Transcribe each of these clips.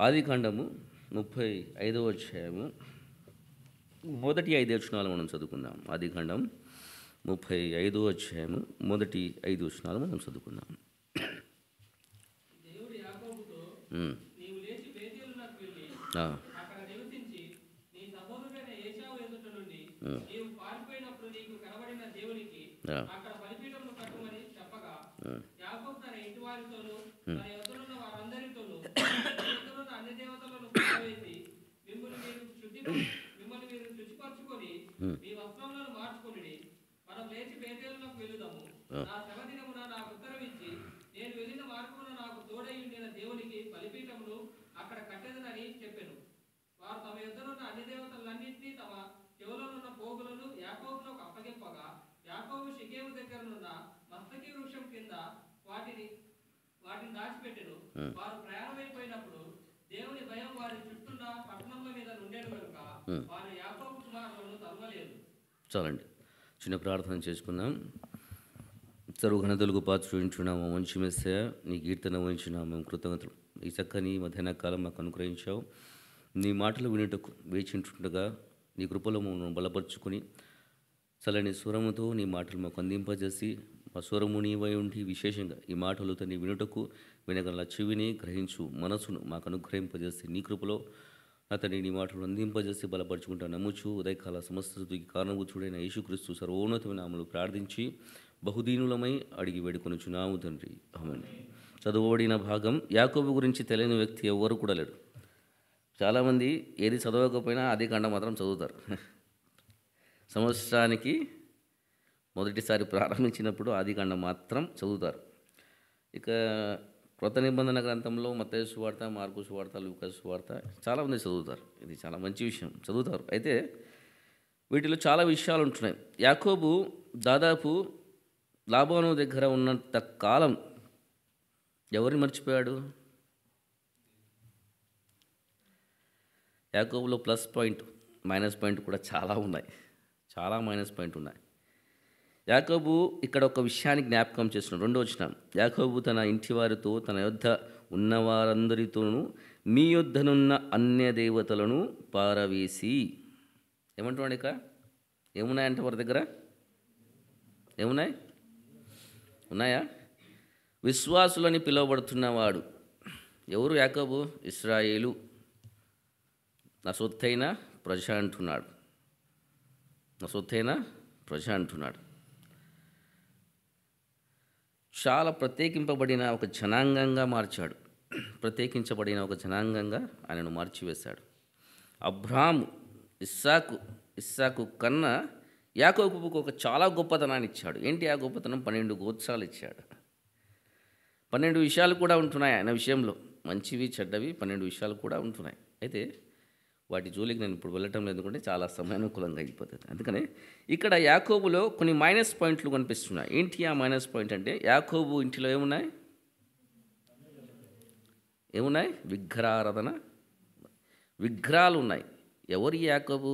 ఆదికాండము 35వ అధ్యాయము మొదటి 5 వచనాలు మనం చదువుకుందాం. ఆదికాండం 35వ అధ్యాయము మొదటి 5 వచనాలు మనం చదువుకుందాం. దేవుడు యాకోబుతో, నీవు లేచి బేతేలునకు వెళ్ళి అక్కడ నివసించి నీ సహోదరుడైన ఏశావు ఎదుట నుండి నీవు పారిపోయినప్పుడు నీకు కనబడిన దేవునికి అక్కడ బలిపీఠమును కట్టుమని చెప్పగా, యాకోబు తన ఇంటి వారితోనూ తన యొద్దనున్న వారందరితోనూ యొద్దనున్న అన్ని దేవతలను పారవేసి మిమ్మల్ని మీరు శుచిపరచుకొని మీ వస్త్రములను మార్చుకొనిడి. మనం లేచి బేతేలునకు వెళ్ళుదాము. నా శ్రమ దినమున నాకు ఉత్తరమిచ్చి నేను వెళ్ళిన మార్గమున నాకు తోడై ఉండిన దేవునికి బలిపీఠమును అక్కడ కట్టెదనని చెప్పెను. వారు తమ యొద్దనున్న అన్ని దేవతలన్నింటినీ తమ చెవులనున్న పోగులను యాకోబునకు అప్పగింపగా, యాకోబు షెకెము దగ్గరనున్న మస్తకి వృక్షం కింద వాటిని దాచిపెట్టెను. వారు ప్రయాణమైపోయినప్పుడు దేవుని భయం వారి చుట్టూన్న పట్టణముల మీద నుండెను కనుక వారు యాకోబు కుమారులను తరుమలేదు. చాలండి, చిన్న ప్రార్థన చేసుకుందాం. సర్వ ఘనతలకు పాత్రుంచున్నాము మంచి మెస్సయ, నీ కీర్తన వహించున్నాము కృతజ్ఞతలు. ఈ చక్కని మధ్యాహ్న కాలం మాకు అనుగ్రహించావు. నీ మాటలు వినుటకు వేచింటుండగా నీ కృపలో మమ్మల్ని బలపరుచుకుని చల్లని స్వరముతో నీ మాటలు మాకు అందింపజేసి మా స్వరము నీవై ఉండి విశేషంగా ఈ మాటలతో నీ వినుటకు వినగల చెవిని గ్రహించు మనసును మాకు అనుగ్రహింపజేసి నీ కృపలో అతని నీ మాటలు అందింపజేసి బలపరుచుకుంటా నమ్ముచు ఉదయకాల సమస్త స్థుతికి కారణభూతుడైన యేసుక్రీస్తు సర్వోన్నతమైన నామములో ప్రార్థించి బహుదీనులమై అడిగి వేడుకొనుచున్నాము తండ్రి, ఆమేన్. చదువుబడిన భాగం. యాకోబు గురించి తెలియని వ్యక్తి ఎవ్వరు కూడా లేడు. చాలామంది ఏది చదవకపోయినా ఆదికాండం మాత్రం చదువుతారు. సంవత్సరానికి మొదటిసారి ప్రారంభించినప్పుడు ఆదికాండం మాత్రం చదువుతారు. ఇక క్రొత్త నిబంధన గ్రంథంలో మత్తయి సువార్త, మార్కు సువార్త, లూకా సువార్త చాలామంది చదువుతారు. ఇది చాలా మంచి విషయం, చదువుతారు. అయితే వీటిలో చాలా విషయాలు ఉంటున్నాయి. యాకోబు దాదాపు లాబాను దగ్గర ఉన్నంత కాలం ఎవరిని మర్చిపోయాడు? యాకోబులో ప్లస్ పాయింట్, మైనస్ పాయింట్ కూడా చాలా ఉన్నాయి. చాలా మైనస్ పాయింట్ ఉన్నాయి. యాకోబు ఇక్కడ ఒక విషయాన్ని జ్ఞాపకం చేస్తున్నాడు. 2వ వచనం, యాకోబు తన ఇంటి వారితో తన యొద్ద ఉన్నవారందరితోనూ మీ యొద్దనున్న అన్య దేవతలను పారవేసి. ఏమంటున్నాడు ఇక? ఏమున్నాయంటే వారి దగ్గర ఏమున్నాయి? ఉన్నాయా? విశ్వాసులని పిలువబడుతున్నవాడు ఎవరు? యాకోబు. ఇశ్రాయేలు నా సొత్తైన ప్రజ అంటున్నాడు. నా సొత్తైన ప్రజ అంటున్నాడు. చాలా ప్రత్యేకింపబడిన ఒక జనాంగంగా మార్చాడు. ప్రత్యేకించబడిన ఒక జనాంగంగా ఆయనను మార్చివేశాడు. అబ్రాహాము ఇస్సాకు కన్నా యాకోబుకు ఒక చాలా గొప్పతనాన్ని ఇచ్చాడు. ఏంటి ఆ గొప్పతనం? 12 గోత్రాలు ఇచ్చాడు. 12 విషయాలు కూడా ఉంటున్నాయి ఆయన విషయంలో. మంచివి చెడ్డవి 12 విషయాలు కూడా ఉంటున్నాయి. అయితే వాటి జోలికి నేను ఇప్పుడు వెళ్ళటం లేదు, ఎందుకంటే చాలా సమయానుకూలంగా అయిపోతుంది. అందుకనే ఇక్కడ యాకోబులో కొన్ని మైనస్ పాయింట్లు కనిపిస్తున్నాయి. ఏంటి ఆ మైనస్ పాయింట్ అంటే, యాకోబు ఇంటిలో ఏమున్నాయి? విగ్రహారాధన, విగ్రహాలు ఉన్నాయి. ఎవరి యాకోబు?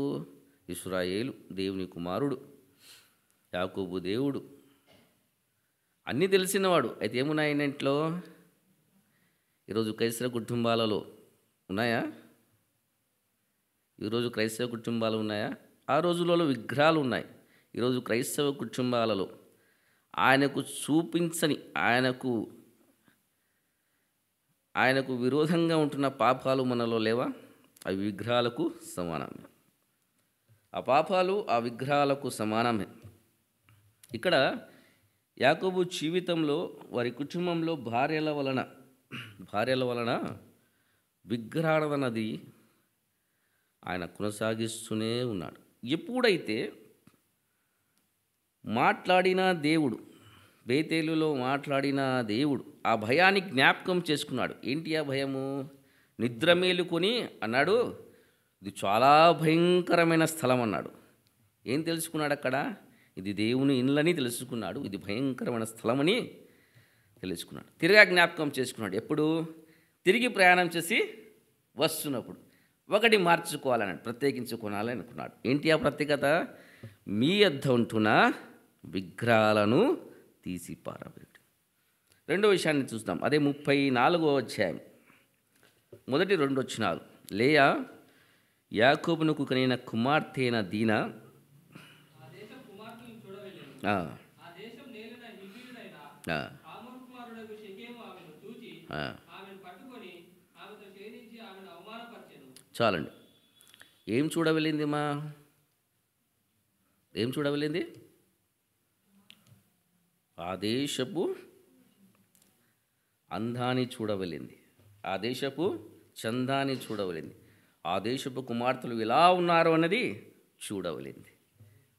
ఇశ్రాయేలు, దేవుని కుమారుడు. యాకోబు దేవుడు, అన్నీ తెలిసినవాడు. అయితే ఏమున్నాయి ఇంట్లో? ఈరోజు క్రైస్తవ కుటుంబాలలో ఉన్నాయా? ఈరోజు క్రైస్తవ కుటుంబాలు ఉన్నాయా? ఆ రోజులలో విగ్రహాలు ఉన్నాయి. ఈరోజు క్రైస్తవ కుటుంబాలలో ఆయనకు చూపించని, ఆయనకు విరోధంగా ఉంటున్న పాపాలు మనలో లేవా? అవి విగ్రహాలకు సమానమే. ఆ పాపాలు ఆ విగ్రహాలకు సమానమే. ఇక్కడ యాకోబు జీవితంలో, వారి కుటుంబంలో భార్యల వలన విగ్రహారాధనది ఆయన కొనసాగిస్తూనే ఉన్నాడు. ఎప్పుడైతే మాట్లాడిన దేవుడు, బేతేలులో మాట్లాడిన దేవుడు ఆ భయాన్ని జ్ఞాపకం చేసుకున్నాడు. ఏంటి ఆ భయము? నిద్ర మేలుకొని అన్నాడు, ఇది చాలా భయంకరమైన స్థలం అన్నాడు. ఏం తెలుసుకున్నాడు అక్కడ? ఇది దేవుని ఇళ్ళని తెలుసుకున్నాడు. ఇది భయంకరమైన స్థలమని తెలుసుకున్నాడు. తిరిగా జ్ఞాపకం చేసుకున్నాడు. ఎప్పుడు? తిరిగి ప్రయాణం చేసి వస్తున్నప్పుడు ఒకటి మార్చుకోవాలన్నాడు, ప్రత్యేకించుకోవాలి అనుకున్నాడు. ఏంటి ఆ ప్రత్యేకత? మీ యొద్ద ఉంటున్న విగ్రహాలను తీసి పారవేయడం. రెండో విషయాన్ని చూస్తాం. అదే 34వ అధ్యాయం మొదటి 2 వచనాలు. లేయా యాకోబునకు కనిన కుమార్తె అయిన దీనా. ఆ దేశం కుమార్తెలను చూడవెళ్ళెను. ఆ, ఆ దేశం నేలిన హివ్వీయుడైన ఆ, హామోరు కుమారుడగు షెకెము ఆమెను చూచి ఆ. ఆమెను పట్టుకొని ఆమెతో శయనించి ఆమెను అవమానపరిచెను. చాలండి. ఏం చూడవెళ్ళింది మా? ఏం చూడవెళ్ళింది? ఆ దేశపు అందాన్ని చూడవెళ్ళింది, ఆ దేశపు చందాన్ని చూడవెళ్ళింది, ఆ దేశపు కుమార్తెలు ఎలా ఉన్నారు అన్నది చూడవెళ్ళింది,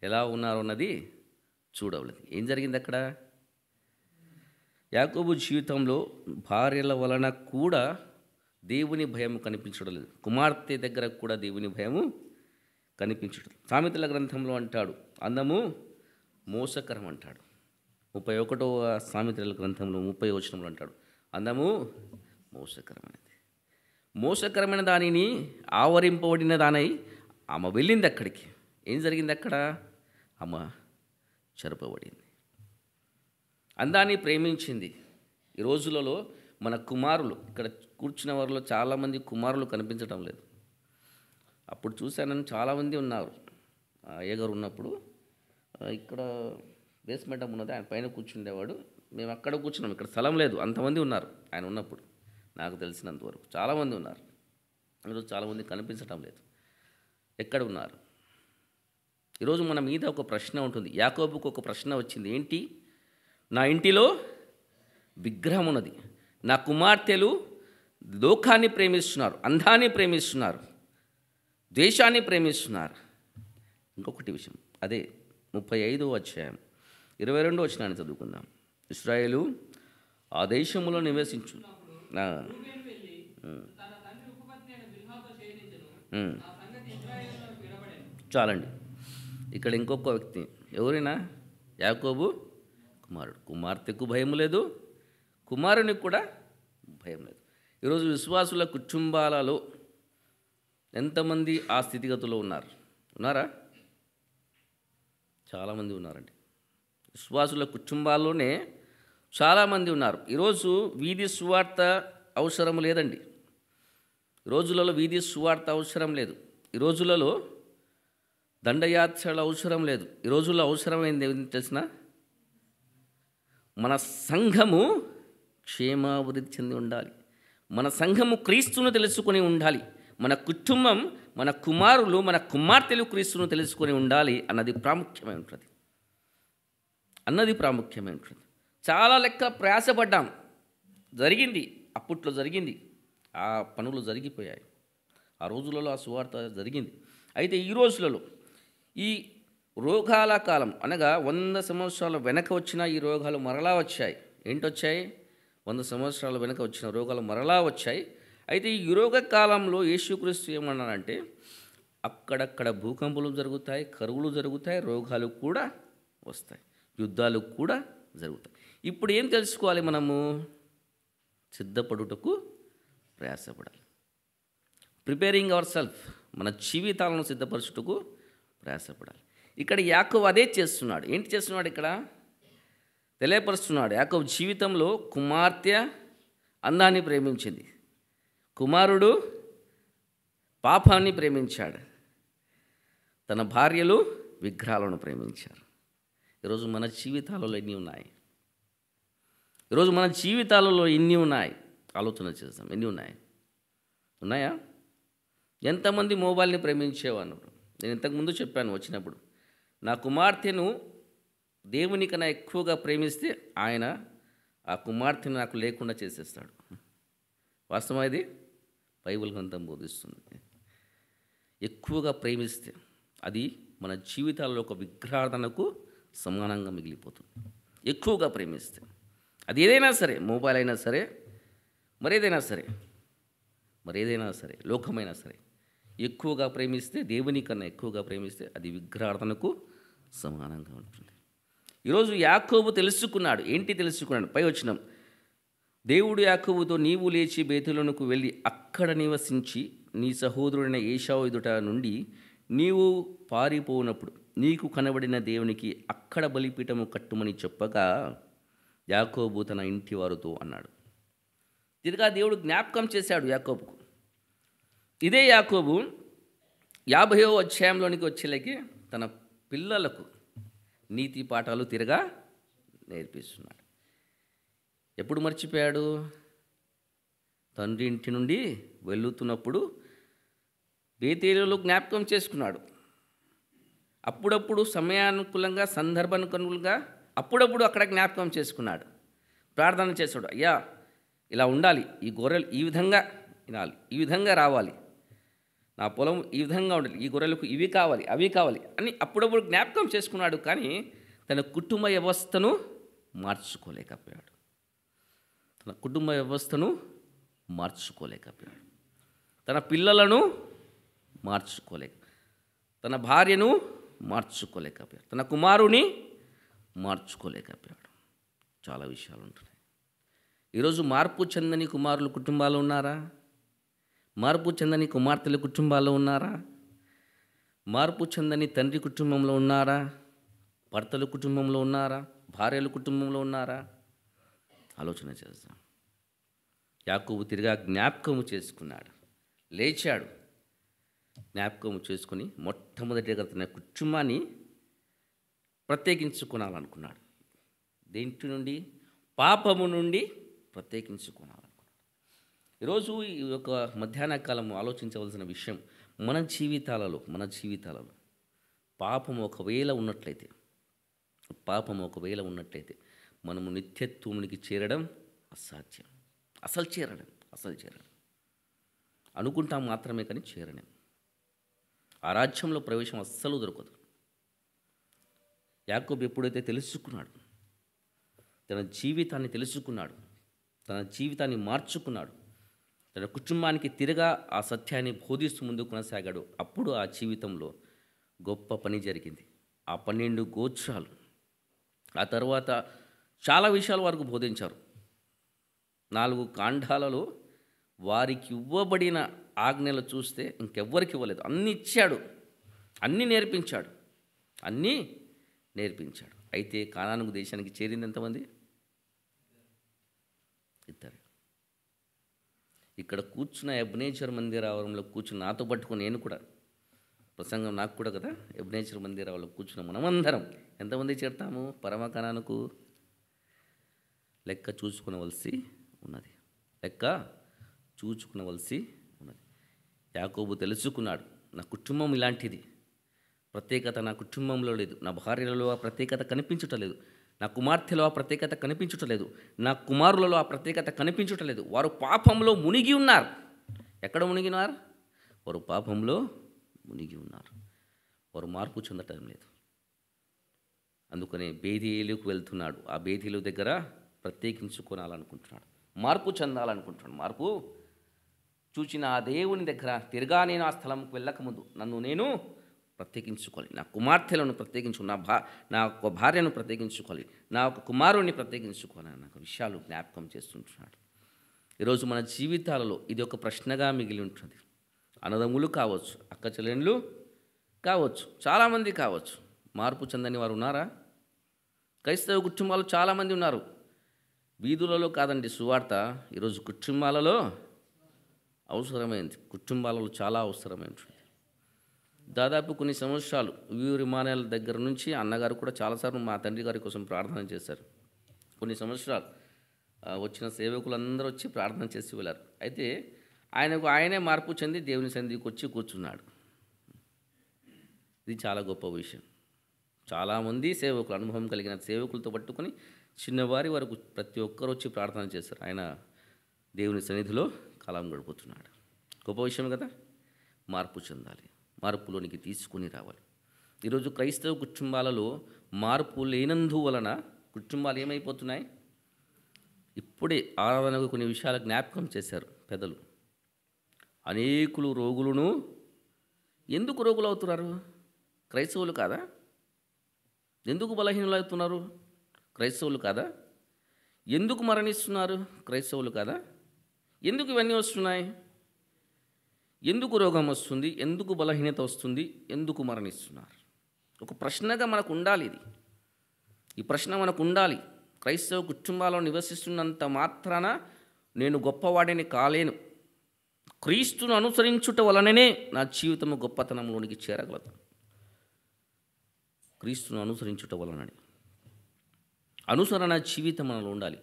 ఎలా ఉన్నారు అన్నది చూడవెళ్ళింది. ఏం జరిగింది అక్కడ? యాకోబు జీవితంలో భార్యల వలన కూడా దేవుని భయం కనిపించడం లేదు, కుమార్తె దగ్గర కూడా దేవుని భయము కనిపించడం. సామెతల గ్రంథంలో అంటాడు, అందము మోసకరం అంటాడు. 31వ సామెతల గ్రంథంలో 30వ వచనంలో అంటాడు, అందము మోసకరమైనది. మోసకరమైన దానిని ఆవరింపబడిన దానై ఆమె వెళ్ళింది అక్కడికి. ఏం జరిగింది అక్కడ? ఆమె చెరపబడింది. అందాన్ని ప్రేమించింది. ఈ రోజులలో మన కుమారులు, ఇక్కడ కూర్చున్న వారిలో చాలామంది కుమారులు కనిపించడం లేదు. అప్పుడు చూశానని చాలామంది ఉన్నారు. అయ్యగారు ఉన్నప్పుడు ఇక్కడ బేస్మెంట్ ఉన్నది, ఆయన పైన కూర్చుండేవాడు. మేము అక్కడ కూర్చున్నాం, ఇక్కడ స్థలం లేదు, అంతమంది ఉన్నారు ఆయన ఉన్నప్పుడు. నాకు తెలిసినంతవరకు చాలామంది ఉన్నారు. ఈరోజు చాలామంది కనిపించడం లేదు. ఎక్కడ ఉన్నారు? ఈరోజు మన మీద ఒక ప్రశ్న ఉంటుంది. యాకోబుకు ఒక ప్రశ్న వచ్చింది, ఏంటి? నా ఇంటిలో విగ్రహం ఉన్నది, నా కుమార్తెలు లోకాన్ని ప్రేమిస్తున్నారు, అందాన్ని ప్రేమిస్తున్నారు, ద్వేషాన్ని ప్రేమిస్తున్నారు. ఇంకొకటి విషయం, అదే 35వ అధ్యాయం 22వ వచనాన్ని చదువుకుందాం. ఇశ్రాయేలు ఆ దేశంలో నివసించు. రూబేను వెళ్ళి తన తండ్రి ఉపపత్ని అయిన బిల్హాతో శయనించెను. ఆ సంగతి ఇశ్రాయేలులో వినబడెను. చాలండి. ఇక్కడ ఇంకొక వ్యక్తి, ఎవరైనా యాకోబు కుమారుడు. కుమార్తెకు భయం లేదు, కుమారునికి కూడా భయం లేదు. ఈరోజు విశ్వాసుల కుటుంబాలలో ఎంతమంది ఆ స్థితిగతిలో ఉన్నారా? చాలామంది ఉన్నారండి. విశ్వాసుల కుటుంబాల్లోనే చాలామంది ఉన్నారు. ఈరోజు వీధి సువార్త అవసరం లేదండి. ఈ రోజులలో వీధి సువార్త అవసరం లేదు. ఈ రోజులలో దండయాత్రలు అవసరం లేదు. ఈ రోజుల్లో అవసరమైంది ఏమి తెలిసిన? మన సంఘము క్షేమాభివృద్ధి చెంది ఉండాలి, మన సంఘము క్రీస్తును తెలుసుకొని ఉండాలి, మన కుటుంబం, మన కుమారులు, మన కుమార్తెలు క్రీస్తును తెలుసుకొని ఉండాలి అన్నది ప్రాముఖ్యమై ఉంటుంది. చాలా లెక్క ప్రయాసపడ్డాం, జరిగింది, అప్పట్లో జరిగింది, ఆ పనులు జరిగిపోయాయి. ఆ రోజులలో ఆ సువార్త జరిగింది. అయితే ఈ రోజులలో ఈ రోగాల కాలం అనగా 100 సంవత్సరాల వెనక వచ్చిన ఈ రోగాలు మరలా వచ్చాయి. ఏంటొచ్చాయి? 100 సంవత్సరాల వెనక వచ్చిన రోగాలు మరలా వచ్చాయి. అయితే ఈ రోగ కాలంలో యేసుక్రీస్తు ఏమన్నారంటే, అక్కడక్కడ భూకంపాలు జరుగుతాయి, కరువులు జరుగుతాయి, రోగాలు కూడా వస్తాయి, యుద్ధాలు కూడా జరుగుతాయి. ఇప్పుడు ఏం తెలుసుకోవాలి? మనము సిద్ధపడుటకు ప్రయాసపడాలి. ప్రిపేరింగ్ అవర్ సెల్ఫ్, మన జీవితాలను సిద్ధపరచుటకు ప్రయాసపడాలి. ఇక్కడ యాకోబు అదే చేస్తున్నాడు. ఏంటి చేస్తున్నాడు? ఇక్కడ తెలియపరుస్తున్నాడు. యాకోబు జీవితంలో కుమార్తె అందాన్ని ప్రేమించింది, కుమారుడు పాపాన్ని ప్రేమించాడు, తన భార్యలు విగ్రహాలను ప్రేమించారు. ఈరోజు మన జీవితాలలో ఎన్ని ఉన్నాయి? ఈరోజు మన జీవితాలలో ఎన్ని ఉన్నాయి? ఆలోచన చేస్తాం. ఎన్ని ఉన్నాయా? ఎంతమంది మొబైల్ని ప్రేమించేవారు? నేను ఇంతకుముందు చెప్పాను వచ్చినప్పుడు, నా కుమార్తెను దేవుని కన్నా ఎక్కువగా ప్రేమిస్తే ఆయన ఆ కుమార్తెను నాకు లేకుండా చేసేస్తాడు. వాస్తవం ఇది బైబిల్ గ్రంథం బోధిస్తుంది. ఎక్కువగా ప్రేమిస్తే అది మన జీవితాల్లో ఒక విగ్రహార్థనకు సమానంగా మిగిలిపోతుంది. ఎక్కువగా ప్రేమిస్తే అది ఏదైనా సరే, మొబైల్ అయినా సరే, మరేదైనా సరే, లోకమైనా సరే, ఎక్కువగా ప్రేమిస్తే, దేవుని కన్నా ఎక్కువగా ప్రేమిస్తే అది విగ్రహార్థనకు సమానంగా ఉంటుంది. ఈరోజు యాకోబు తెలుసుకున్నాడు. ఏంటి తెలుసుకున్నాడు? పై వచనం, దేవుడు యాకోబుతో, నీవు లేచి బేతేలునకు వెళ్ళి అక్కడ నివసించి నీ సహోదరుడైన ఏశావు ఎదుట నుండి నీవు పారిపోనప్పుడు నీకు కనబడిన దేవునికి అక్కడ బలిపీఠము కట్టుమని చెప్పగా యాకోబు తన ఇంటి వారితో అన్నాడు. తిరిగా దేవుడు జ్ఞాపకం చేశాడు యాకోబుకు. ఇదే యాకోబు 50వ అధ్యాయంలోనికి వచ్చేలకి తన పిల్లలకు నీతి పాఠాలు తిరగా నేర్పిస్తున్నాడు. ఎప్పుడు మర్చిపోయాడు? తండ్రి ఇంటి నుండి వెళ్తున్నప్పుడు బేతేలులో జ్ఞాపకం చేసుకున్నాడు. అప్పుడప్పుడు సమయానుకూలంగా, సందర్భానుకూలంగా అప్పుడప్పుడు అక్కడ జ్ఞాపకం చేసుకున్నాడు. ప్రార్థన చేశాడు, అయ్యా ఇలా ఉండాలి, ఈ గొర్రెలు ఈ విధంగా వినాలి, ఈ విధంగా రావాలి, నా పొలం ఈ విధంగా ఉండాలి, ఈ గొర్రెలకు ఇవి కావాలి, అవి కావాలి అని అప్పుడప్పుడు జ్ఞాపకం చేసుకున్నాడు. కానీ తన కుటుంబ వ్యవస్థను మార్చుకోలేకపోయాడు. తన కుటుంబ వ్యవస్థను మార్చుకోలేకపోయాడు. తన పిల్లలను మార్చుకోలేక, తన భార్యను మార్చుకోలేకపోయాడు, తన కుమారుని మార్చుకోలేకపోయాడు. చాలా విషయాలు ఉంటున్నాయి. ఈరోజు మార్పు చెందని కుమారుల కుటుంబాలు ఉన్నారా? మార్పు చెందని కుమార్తెల కుటుంబాల్లో ఉన్నారా? మార్పు చెందని తండ్రి కుటుంబంలో ఉన్నారా? భర్తల కుటుంబంలో ఉన్నారా? భార్యల కుటుంబంలో ఉన్నారా? ఆలోచన చేద్దాం. యాకోబు తిరిగా జ్ఞాపకము చేసుకున్నాడు, లేచాడు, జ్ఞాపకము చేసుకుని మొట్టమొదటిగా తన కుటుంబాన్ని ప్రత్యేకించుకోవాలనుకున్నాడు. దేంటి నుండి? పాపము నుండి ప్రత్యేకించుకోవాలనుకున్నాడు. ఈరోజు ఈ యొక్క మధ్యాహ్న కాలం ఆలోచించవలసిన విషయం, మన జీవితాలలో పాపం ఒకవేళ ఉన్నట్లయితే మనము నిత్యత్వమునికి చేరడం అసాధ్యం. అసలు చేరడం అనుకుంటాం మాత్రమే, కానీ చేరడం. ఆ రాజ్యంలో ప్రవేశం అస్సలు దొరకదు. యాకోబు ఎప్పుడైతే తెలుసుకున్నాడు, తన జీవితాన్ని తెలుసుకున్నాడు, తన జీవితాన్ని మార్చుకున్నాడు, తన కుటుంబానికి తిరగా ఆ సత్యాన్ని బోధిస్తూ ముందుకు కొనసాగాడు, అప్పుడు ఆ జీవితంలో గొప్ప పని జరిగింది. ఆ 12 గోత్రాలు ఆ తర్వాత చాలా విషయాలు వారికి బోధించారు. 4 కాండాలలో వారికి ఇవ్వబడిన ఆజ్ఞలు చూస్తే ఇంకెవ్వరికి ఇవ్వలేదు. అన్నీ ఇచ్చాడు, అన్నీ నేర్పించాడు. అయితే కానాను దేశానికి చేరింది ఎంతమంది? 2. ఇక్కడ కూర్చున్న ఎబ్నేజర్ మందిరావరంలో కూర్చుని నాతో పట్టుకుని నేను కూడా ప్రసంగం నాకు కూడా కదా, ఎబ్నేజర్ మందిరావరంలో కూర్చున్న మనమందరం ఎంతమంది చేరుతాము పరమ కానానుకు? లెక్క చూసుకునవలసి ఉన్నది. యాకోబు తెలుసుకున్నాడు, నా కుటుంబం ఇలాంటిది, ప్రత్యేకత నా కుటుంబంలో లేదు, నా భార్యలలో ఆ ప్రత్యేకత కనిపించటలేదు, నా కుమార్తెలో ఆ ప్రత్యేకత కనిపించటలేదు, నా కుమారులలో ఆ ప్రత్యేకత కనిపించటలేదు. వారు పాపంలో మునిగి ఉన్నారు. ఎక్కడ మునిగినారు? వారు పాపంలో మునిగి ఉన్నారు. వారు మార్పు చెందటం లేదు. అందుకనే బేతేలుకు వెళ్తున్నాడు. ఆ బేతేలు దగ్గర ప్రత్యేకించుకోవాలనుకుంటున్నాడు, మార్పు చెందాలనుకుంటున్నాడు. మార్పు చూచిన ఆ దేవుని దగ్గర తిరగా నేను ఆ స్థలంకు వెళ్ళకముందు నన్ను నేను ప్రత్యేకించుకోవాలి, నా కుమార్తెలను నా ఒక భార్యను ప్రత్యేకించుకోవాలి, నా ఒక కుమారుణ్ణి ప్రత్యేకించుకోవాలి అన్న విషయాలు జ్ఞాపకం చేస్తుంటున్నాడు. ఈరోజు మన జీవితాలలో ఇది ఒక ప్రశ్నగా మిగిలి ఉంటుంది. అన్నదమ్ములు కావచ్చు, అక్క చెల్లెండ్లు కావచ్చు, చాలామంది కావచ్చు, మార్పు చెందని వారు ఉన్నారా? క్రైస్తవ కుటుంబాలు చాలామంది ఉన్నారు. వీధులలో కాదండి సువార్త, ఈరోజు కుటుంబాలలో అవసరమైంది. కుటుంబాలలో చాలా అవసరమైంది. దాదాపు కొన్ని సంవత్సరాలు విమానాల దగ్గర నుంచి అన్నగారు కూడా చాలాసార్లు మా తండ్రి గారి కోసం ప్రార్థన చేశారు. కొన్ని సంవత్సరాలు వచ్చిన సేవకులందరూ వచ్చి ప్రార్థన చేసి వెళ్ళారు. అయితే ఆయనే మార్పు చెంది దేవుని సన్నిధికి వచ్చి కూర్చున్నాడు. ఇది చాలా గొప్ప విషయం. చాలామంది సేవకులు, అనుభవం కలిగిన సేవకులతో పట్టుకొని చిన్నవారి వరకు ప్రతి ఒక్కరు వచ్చి ప్రార్థన చేశారు. ఆయన దేవుని సన్నిధిలో కాలం గడుపుతున్నాడు. గొప్ప విషయం కదా. మార్పు చెందాలి, మార్పులోనికి తీసుకుని రావాలి. ఈరోజు క్రైస్తవ కుటుంబాలలో మార్పు లేనందువలన కుటుంబాలు ఏమైపోతున్నాయి? ఇప్పుడే ఆరాధనకు కొన్ని విషయాలు జ్ఞాపకం చేశారు పెద్దలు. అనేకులు రోగులను ఎందుకు రోగులు అవుతున్నారు? క్రైస్తవులు కాదా? ఎందుకు బలహీనులు అవుతున్నారు? క్రైస్తవులు కాదా? ఎందుకు మరణిస్తున్నారు? క్రైస్తవులు కాదా? ఎందుకు ఇవన్నీ వస్తున్నాయి? ఎందుకు రోగం వస్తుంది? ఎందుకు బలహీనత వస్తుంది? ఎందుకు మరణిస్తున్నారు? ఒక ప్రశ్నగా మనకు ఉండాలి. ఈ ప్రశ్న మనకు ఉండాలి. క్రైస్తవ కుటుంబాల్లో నివసిస్తున్నంత మాత్రాన నేను గొప్పవాడిని కాలేను, క్రీస్తును అనుసరించుట వలననే నా జీవితము గొప్పతనంలోనికి చేరగలదు. క్రీస్తును అనుసరించుట వలననే అనుసరణ జీవితం మనలో ఉండాలి.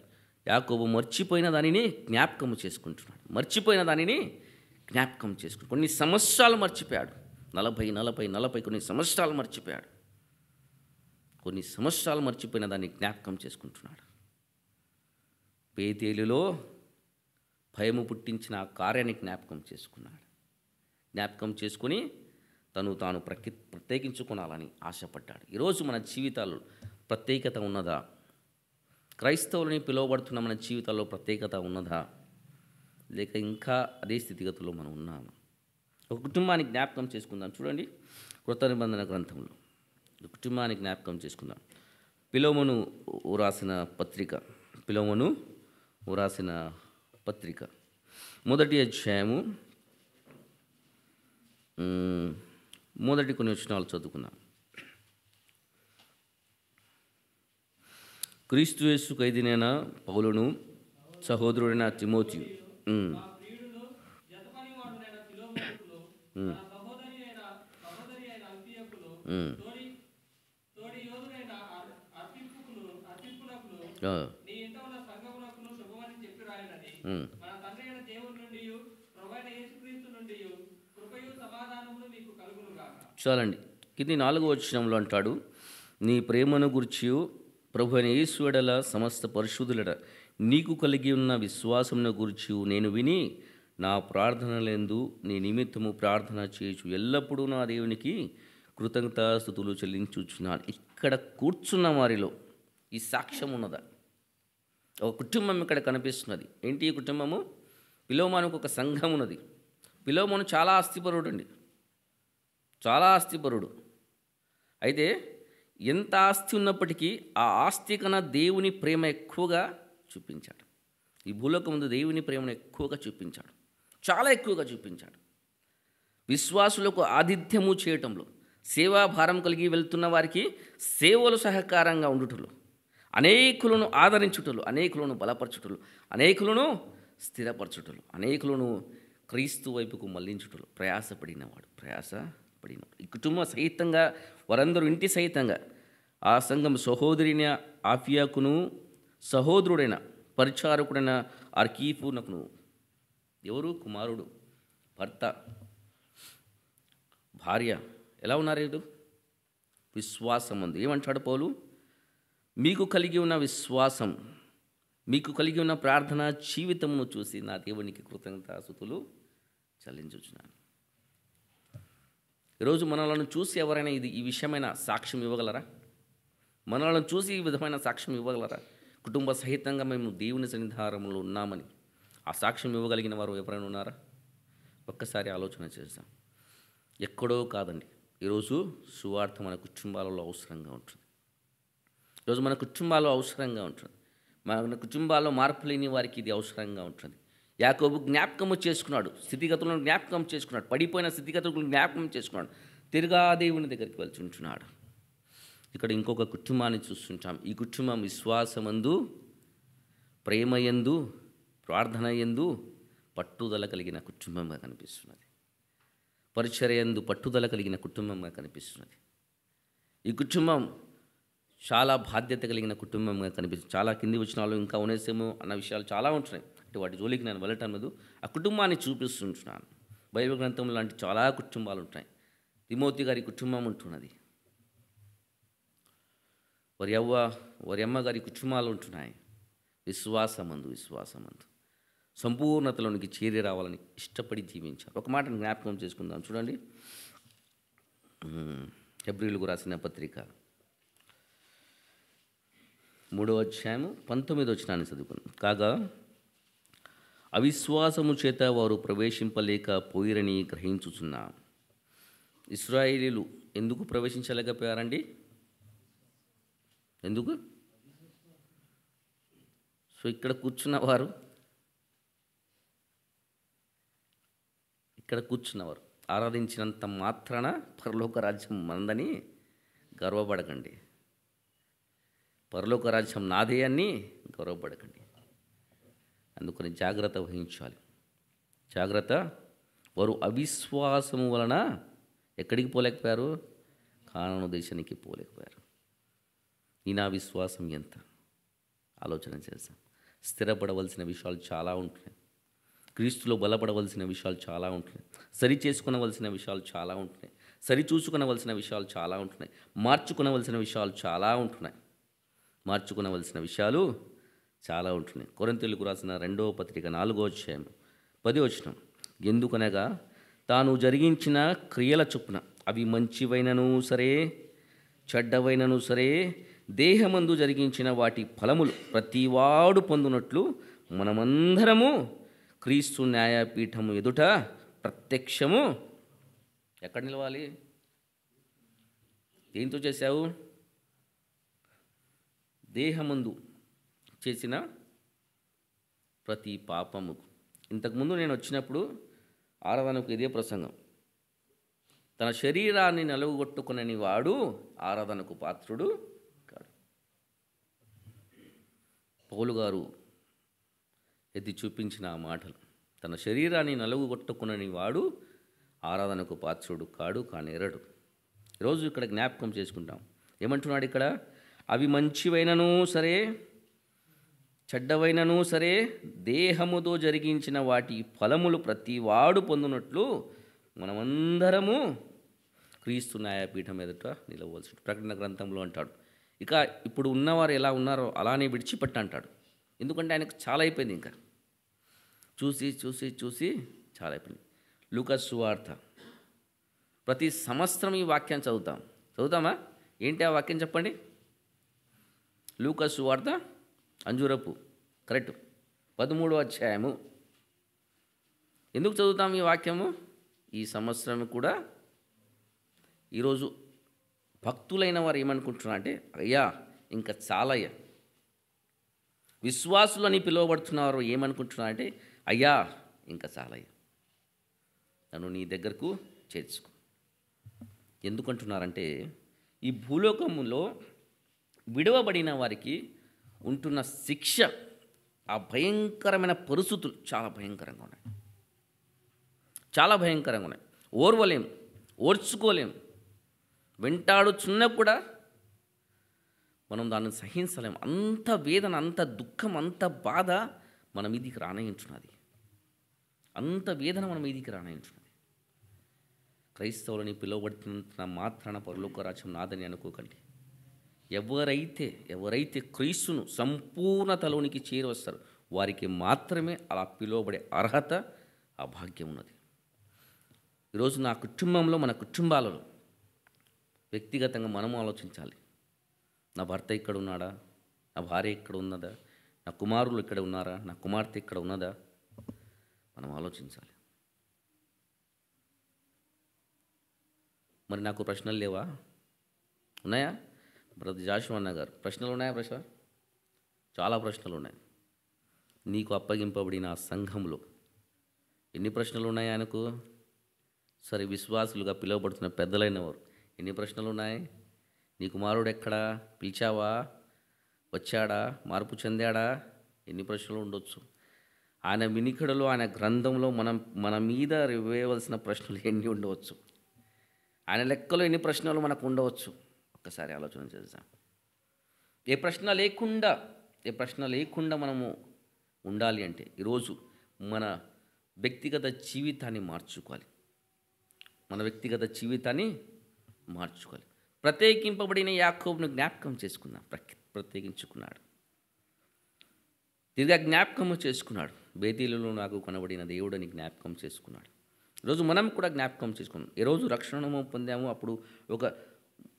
యాకోబు మర్చిపోయిన దానిని జ్ఞాపకం చేసుకుంటున్నాడు. మర్చిపోయిన దానిని జ్ఞాపకం చేసుకుంటాడు. కొన్ని సంవత్సరాలు మర్చిపోయాడు. 40 కొన్ని సంవత్సరాలు మర్చిపోయాడు. కొన్ని సంవత్సరాలు మర్చిపోయిన దాన్ని జ్ఞాపకం చేసుకుంటున్నాడు. పేతేలులో భయము పుట్టించిన ఆ కార్యాన్ని జ్ఞాపకం చేసుకున్నాడు. జ్ఞాపకం చేసుకుని తాను ప్రత్యేకించుకోవాలని ఆశపడ్డాడు. ఈరోజు మన జీవితాల్లో ప్రత్యేకత ఉన్నదా? క్రైస్తవులని పిలువబడుతున్న మన జీవితాల్లో ప్రత్యేకత ఉన్నదా? లేక ఇంకా అదే స్థితిగతుల్లో మనం ఉన్నాము? ఒక కుటుంబాన్ని జ్ఞాపకం చేసుకుందాం. చూడండి, కృత నిబంధన గ్రంథంలో కుటుంబాన్ని జ్ఞాపకం చేసుకుందాం. ఫిలోమోను రాసిన పత్రిక మొదటి అధ్యాయము మొదటి కొన్ని వచనాలు చదువుకుందాం. క్రీస్తు యేసు ఖైదీనైన పౌలును, సహోదరుడైన తిమోతియు మా ప్రియుడును జతపనివాడునైన ఫిలోమోనుకును, నా సహోదరి అయిన అల్ఫియకును, తోడి యోధుడైన అర్పిప్పునకును, నీ ఇంట ఉన్న సంఘమునకును శుభమని చెప్పి రాయనని మన తండ్రి అయిన దేవుని నుండి ప్రభువైన యేసుక్రీస్తు నుండి కృపయు సమాధానమును మీకు కలుగును గాక. చాలండి. కింది 4వ వచనంలో అంటాడు, నీ ప్రేమను గుర్చియు ప్రభు అయిన యేసు ఎడల సమస్త పరిశుద్ధులెడ నీకు కలిగి ఉన్న విశ్వాసమును గురించి నేను విని నా ప్రార్థనలందు నీ నిమిత్తము ప్రార్థన చేయొచ్చు ఎల్లప్పుడూ నా దేవునికి కృతజ్ఞతాస్తుతులు చెల్లించుచున్నాను. ఇక్కడ కూర్చున్న వారిలో ఈ సాక్ష్యం ఉన్నదా? ఒక కుటుంబం ఇక్కడ కనిపిస్తున్నది. ఏంటి ఈ కుటుంబము? ఫిలోమోనుకు ఒక సంఘం ఉన్నది. ఫిలోమోను చాలా ఆస్తిపరుడు అండి, చాలా ఆస్తిపరుడు. అయితే ఎంత ఆస్తి ఉన్నప్పటికీ ఆ ఆస్తి కన్నా దేవుని ప్రేమ ఎక్కువగా చూపించాడు. ఈ భూలోకం ముందు దేవుని ప్రేమను ఎక్కువగా చూపించాడు, చాలా ఎక్కువగా చూపించాడు. విశ్వాసులకు ఆతిథ్యము చేయటంలో, సేవాభారం కలిగి వెళ్తున్న వారికి సేవలు సహకారంగా ఉండుటలు, అనేకులను ఆదరించుటలు, అనేకులను బలపరచుటలు, అనేకులను స్థిరపరచుటలు, అనేకులను క్రీస్తు వైపుకు మళ్లించుటలు ప్రయాసపడినవాడు. ఈ కుటుంబం సహితంగా వారందరూ ఇంటి సహితంగా ఆ సంఘం సహోదరిని ఆఫియాకును, సహోదరుడైన పరిచారకుడైన అర్కీపునకును, ఎవరు? కుమారుడు, భర్త, భార్య ఎలా ఉన్నారు? ఇది విశ్వాసం ఉంది. ఏమంటాడు పౌలు? మీకు కలిగి ఉన్న విశ్వాసం, మీకు కలిగి ఉన్న ప్రార్థనా జీవితమును చూసి నా దేవునికి కృతజ్ఞతాస్తుతులు చెల్లించుచున్నాను. ఈరోజు మనలను చూసి ఎవరైనా ఈ విషయమైన సాక్ష్యం ఇవ్వగలరా? మనలను చూసి ఈ విధమైన సాక్ష్యం ఇవ్వగలరా? కుటుంబ సహితంగా మేము దేవుని సన్నిధానంలో ఉన్నామని ఆ సాక్ష్యం ఇవ్వగలిగిన వారు ఎవరైనా ఉన్నారా? ఒక్కసారి ఆలోచన చేస్తాం. ఎక్కడో కాదండి, ఈరోజు సువార్త మన కుటుంబాలలో అవసరంగా ఉంటుంది. ఈరోజు మన కుటుంబాల్లో అవసరంగా ఉంటుంది. మన కుటుంబాల్లో మార్పు లేని వారికి ఇది అవసరంగా ఉంటుంది. యాకోబు జ్ఞాపకము చేసుకున్నాడు, స్థితిగతులను జ్ఞాపకం చేసుకున్నాడు, పడిపోయిన స్థితిగతులను జ్ఞాపకం చేసుకున్నాడు, తిరుగా దేవుని దగ్గరికి వెళ్తుంటున్నాడు. ఇక్కడ ఇంకొక కుటుంబాన్ని చూస్తుంటాం. ఈ కుటుంబం విశ్వాసమందు, ప్రేమయందు, ప్రార్థనయందు పట్టుదల కలిగిన కుటుంబంగా కనిపిస్తున్నది. పరిచర్యందు పట్టుదల కలిగిన కుటుంబంగా కనిపిస్తున్నది. ఈ కుటుంబం చాలా బాధ్యత కలిగిన కుటుంబంగా కనిపిస్తుంది. చాలా కింది వచనాలు ఇంకా ఉనేసేమో అన్న విషయాలు చాలా ఉంటున్నాయి. అంటే వాటి జోలికి నేను వెళ్ళటం లేదు. ఆ కుటుంబాన్ని చూపిస్తుంటున్నాను. బైబిల్ గ్రంథం లాంటి చాలా కుటుంబాలు ఉంటాయి. తిమోతి గారి కుటుంబం ఉంటున్నది, వారి అమ్మ గారి కుటుంబాలు ఉంటున్నాయి. విశ్వాసమందు సంపూర్ణతలోనికి చేరి రావాలని ఇష్టపడి జీవించారు. ఒక మాట జ్ఞాపకం చేసుకుందాం. చూడండి, హెబ్రీయులకు రాసిన పత్రిక 3వ అధ్యాయము 19వ వచనాన్ని చదువుకుందాం. కాగా అవిశ్వాసము చేత వారు ప్రవేశింపలేకపోయిరని గ్రహించుచున్నా. ఇశ్రాయేలీలు ఎందుకు ప్రవేశించలేకపోయారండి? ఎందుకు? సో ఇక్కడ కూర్చున్నవారు ఆరాధించినంత మాత్రాన పరలోక రాజ్యం మందని గర్వపడకండి. పరలోక రాజ్యం నాదే అని గర్వపడకండి. అందుకని జాగ్రత్త వారు అవిశ్వాసము వలన ఎక్కడికి పోలేకపోయారు? కానాను దేశానికి పోలేకపోయారు. ఈ నా విశ్వాసం ఎంత? ఆలోచన చేద్దాం. స్థిరపడవలసిన విషయాలు చాలా ఉంటున్నాయి. క్రీస్తులో బలపడవలసిన విషయాలు చాలా ఉంటున్నాయి. సరి చేసుకునవలసిన విషయాలు చాలా ఉంటున్నాయి. సరి చూసుకునవలసిన విషయాలు చాలా ఉంటున్నాయి. మార్చుకునవలసిన విషయాలు చాలా ఉంటున్నాయి. మార్చుకునవలసిన విషయాలు చాలా ఉంటున్నాయి. కొరింథీయులకు రాసిన 2వ పత్రిక 4వ అధ్యాయం 10వ వచనం, ఎందుకనగా తాను జరిగించిన క్రియల చొప్పున అవి మంచివైనను సరే చెడ్డవైనను సరే దేహమందు జరిగించిన వాటి ఫలములు ప్రతివాడు పొందునట్లు మనమందరము క్రీస్తు న్యాయపీఠము ఎదుట ప్రత్యక్షము ఎక్కడ నిలవాలి? దేంతో చేశావు? దేహమందు చేసిన ప్రతి పాపము. ఇంతకుముందు నేను వచ్చినప్పుడు ఆరాధనకు ఇదే ప్రసంగం. తన శరీరాన్ని నలుగుగొట్టుకునని వాడు ఆరాధనకు పాత్రుడు కాడు. పౌలు గారు ఎత్తి చూపించిన ఆ మాటలు, తన శరీరాన్ని నలుగుగొట్టుకునని వాడు ఆరాధనకు పాత్రుడు కాడు, కానేరడు. ఈరోజు ఇక్కడ జ్ఞాపకం చేసుకుంటాం. ఏమంటున్నాడు ఇక్కడ? అవి మంచివైనను సరే చెడ్డవైనను సరే దేహముతో జరిగించిన వాటి ఫలములు ప్రతి వాడు పొందునట్లు మనమందరము క్రీస్తు న్యాయపీఠం ఎదుట నిలవలసి. ప్రకటన గ్రంథంలో అంటాడు, ఇక ఇప్పుడు ఉన్నవారు ఎలా ఉన్నారో అలానే విడిచిపెట్ట అంటాడు. ఎందుకంటే ఆయనకు చాలా అయిపోయింది, ఇంకా చూసి చూసి చూసి చాలా అయిపోయింది. లూకా సువార్త ప్రతి సంవత్సరం ఈ వాక్యాన్ని చదువుతామా? ఏంటి ఆ వాక్యం చెప్పండి? లూకా సువార్త అంజూరపు కరెక్ట్ 13వ అధ్యాయము. ఎందుకు చదువుతాం ఈ వాక్యము? ఈ సంవత్సరం కూడా ఈరోజు భక్తులైన వారు ఏమనుకుంటున్నారు అంటే, అయ్యా ఇంకా చాలయ్యా. విశ్వాసులని పిలువబడుతున్నారు ఏమనుకుంటున్నారు అంటే, అయ్యా ఇంకా చాలయ్యా, నన్ను నీ దగ్గరకు చేర్చుకో. ఎందుకంటున్నారంటే, ఈ భూలోకములో విడవబడిన వారికి ఉంటున్న శిక్ష, ఆ భయంకరమైన పరిస్థితులు చాలా భయంకరంగా ఉన్నాయి. చాలా భయంకరంగా ఉన్నాయి. ఓర్వలేం, ఓర్చుకోలేం. వెంటాడుచున్నా కూడా మనం దాన్ని సహించలేం. అంత వేదన, అంత దుఃఖం, అంత బాధ మన మీదికి రానయించున్నది. అంత వేదన మన మీదికి రానయించున్నది. క్రైస్తవులని పిలువబడుతున్న మాత్రాన పరలోక రాజ్యం నాదని అనుకోకండి. ఎవరైతే క్రీస్తును సంపూర్ణతలోనికి చేరవస్తారు వారికి మాత్రమే అలా పిలువబడే అర్హత, ఆ భాగ్యం ఉన్నది. ఈరోజు నా కుటుంబంలో, మన కుటుంబాలలో వ్యక్తిగతంగా మనము ఆలోచించాలి. నా భర్త ఇక్కడ ఉన్నాడా? నా భార్య ఇక్కడ ఉన్నదా? నా కుమారులు ఇక్కడ ఉన్నారా? నా కుమార్తె ఇక్కడ ఉన్నదా? మనం ఆలోచించాలి. మరి నాకు ప్రశ్నలు లేవా? ఉన్నాయా? బ్రదర్ జాషువా అన్న గారు, ప్రశ్నలు ఉన్నాయా? చాలా ప్రశ్నలు ఉన్నాయి. నీకు అప్పగింపబడిన ఆ సంఘంలో ఎన్ని ప్రశ్నలు ఉన్నాయి ఆయనకు? సరే, విశ్వాసులుగా పిలువబడుతున్న పెద్దలైన వారు ఎన్ని ప్రశ్నలు ఉన్నాయి? నీ కుమారుడు ఎక్కడా? పిలిచావా? వచ్చాడా? మార్పు చెందాడా? ఎన్ని ప్రశ్నలు ఉండొచ్చు. ఆయన వినికిడిలో, ఆయన గ్రంథంలో మన మీద వేయవలసిన ప్రశ్నలు ఎన్ని ఉండవచ్చు. ఆయన లెక్కలో ఎన్ని ప్రశ్నలు మనకు ఉండవచ్చు. ఒక్కసారి ఆలోచన చేద్దాం. ఏ ప్రశ్న లేకుండా మనము ఉండాలి అంటే ఈరోజు మన వ్యక్తిగత జీవితాన్ని మార్చుకోవాలి. ప్రత్యేకింపబడిన యాకోబును జ్ఞాపకం చేసుకున్నాం. ప్రత్యేకించుకున్నాడు, తిరిగా జ్ఞాపకము చేసుకున్నాడు. బేతేలులో నాకు కనబడిన దేవుడని జ్ఞాపకం చేసుకున్నాడు. ఈరోజు మనం కూడా జ్ఞాపకం చేసుకున్నాం. ఈరోజు రక్షణము పొందాము, అప్పుడు ఒక